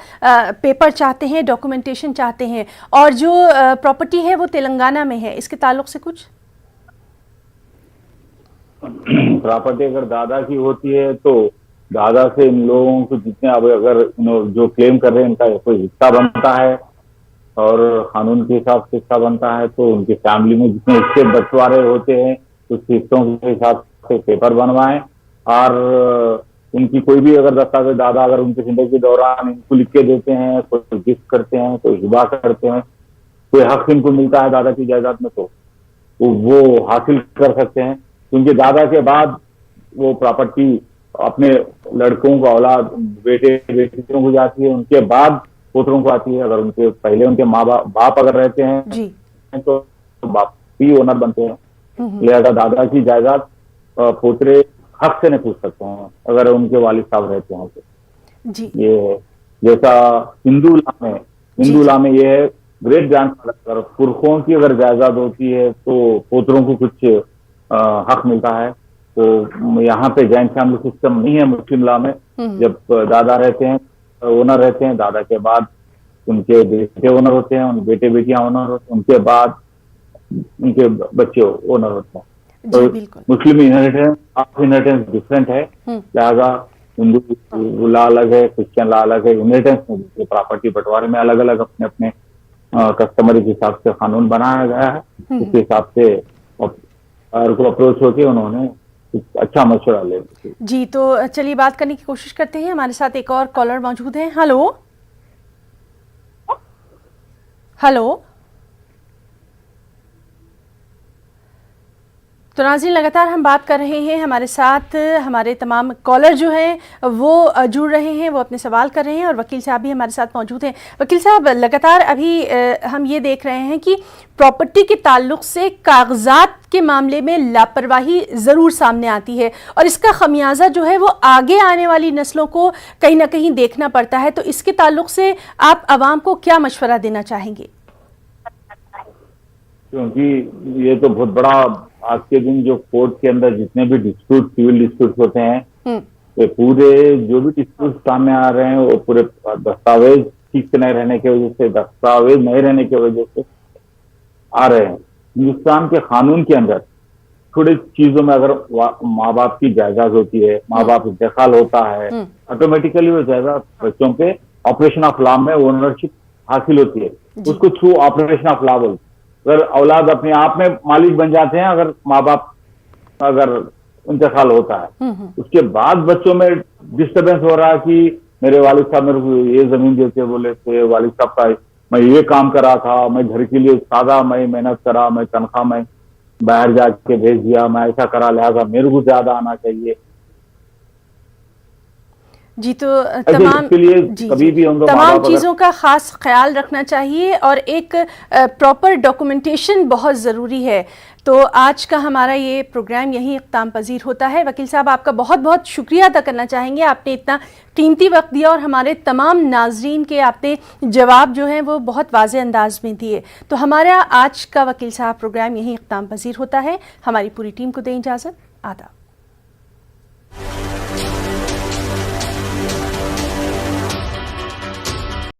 पेपर चाहते हैं, डॉक्यूमेंटेशन चाहते हैं, और जो प्रॉपर्टी है वो तेलंगाना में है, इसके ताल्लुक से कुछ? प्रॉपर्टी अगर दादा की होती है तो दादा से इन लोगों को जितने, अब अगर जो क्लेम कर रहे हैं इनका कोई हिस्सा बनता है और कानून के हिसाब से हिस्सा बनता है, तो उनकी फैमिली में जितने हिस्से बंटवारे होते हैं उस हिस्सों के हिसाब से पेपर बनवाएं, और उनकी कोई भी अगर दस्तावेज दादा अगर उनकी जिंदगी के दौरान इनको लिख के देते हैं, कोई गिफ्ट करते हैं, कोई हिबा करते हैं, कोई हक इनको मिलता है दादा की जायदाद में, तो वो हासिल कर सकते हैं। क्योंकि दादा के बाद वो प्रॉपर्टी अपने लड़कों को, औलाद, बेटे बेटियों को जाती है, उनके बाद पोतरों को आती है। अगर उनके पहले उनके माँ बाप अगर रहते हैं तो बाप ही ओनर बनते हैं, लिहाजा दादा की जायदाद पोतरे हक से नहीं पूछ सकते हैं अगर उनके वालिद साहब रहते हैं तो। ये है जैसा हिंदू लॉ में ये है, ग्रेट ग्रैंडफादर पुरखों की अगर जायदाद होती है तो पोतरों को कुछ हक मिलता है। तो यहाँ पे जॉइंट फैमिली सिस्टम नहीं है मुस्लिम लॉ में। जब दादा रहते हैं, ओनर रहते हैं, दादा के बाद उनके बेटे ओनर होते हैं, उनके बेटे बेटियां ओनर होते हैं, उनके बाद उनके बच्चे ओनर होते हैं। तो मुस्लिम इनहेरिटेंस डिफरेंट है, लिहाजा हिंदू लॉ अलग है, क्रिश्चियन लॉ अलग है। इनहेरिटेंस में प्रॉपर्टी बंटवारे में अलग अलग अपने अपने कस्टमरी के हिसाब से कानून बनाया गया है। उस हिसाब से को अप्रोच होकर उन्होंने अच्छा मशवरा ले। जी, तो चलिए बात करने की कोशिश करते हैं। हमारे साथ एक और कॉलर मौजूद है। हेलो हेलो, तो नाज़रीन लगातार हम बात कर रहे हैं, हमारे साथ हमारे तमाम कॉलर जो हैं वो जुड़ रहे हैं, वो अपने सवाल कर रहे हैं, और वकील साहब भी हमारे साथ मौजूद हैं। वकील साहब, लगातार अभी हम ये देख रहे हैं कि प्रॉपर्टी के ताल्लुक से कागजात के मामले में लापरवाही ज़रूर सामने आती है, और इसका खमियाजा जो है वो आगे आने वाली नस्लों को कहीं ना कहीं देखना पड़ता है। तो इसके ताल्लुक से आप आवाम को क्या मशवरा देना चाहेंगे? क्योंकि ये तो बहुत बड़ा, आज के दिन जो कोर्ट के अंदर जितने भी डिस्प्यूट, सिविल डिस्प्यूट होते हैं, ये पूरे जो भी डिस्प्यूट सामने आ रहे हैं वो पूरे दस्तावेज ठीक से नहीं रहने की वजह से, दस्तावेज नहीं रहने की वजह से आ रहे हैं। हिंदुस्तान के कानून के अंदर थोड़ी चीजों में अगर माँ बाप की जायदाद होती है, माँ बाप इंतकाल होता है, ऑटोमेटिकली वो जायदाद बच्चों पे ऑपरेशन ऑफ लॉ में ओनरशिप हासिल होती है, उसको थ्रू ऑपरेशन ऑफ लॉ बोलते हैं। अगर औलाद अपने आप में मालिक बन जाते हैं, अगर माँ बाप अगर इंतकाल होता है, उसके बाद बच्चों में डिस्टर्बेंस हो रहा है कि मेरे वालिद साहब मेरे को ये जमीन देते बोले थे, वालिद साहब का मैं ये काम करा था, मैं घर के लिए सादा मैं मेहनत करा, मैं तनख्वाह मैं बाहर जाके भेज दिया, मैं ऐसा करा, लिहाजा मेरे को ज्यादा आना चाहिए। जी, तो तमाम चीज़ों का ख़ास ख्याल रखना चाहिए, और एक प्रॉपर डॉक्यूमेंटेशन बहुत ज़रूरी है। तो आज का हमारा ये प्रोग्राम यहीं इख्ताम पजीर होता है। वकील साहब, आपका बहुत बहुत शुक्रिया अदा करना चाहेंगे, आपने इतना कीमती वक्त दिया और हमारे तमाम नाजरीन के आपने जवाब जो हैं वो बहुत वाज़े अंदाज में दिए। तो हमारा आज का वकील साहब प्रोग्राम यहीं इख्ताम पजीर होता है। हमारी पूरी टीम को दें इजाज़त। आदाब।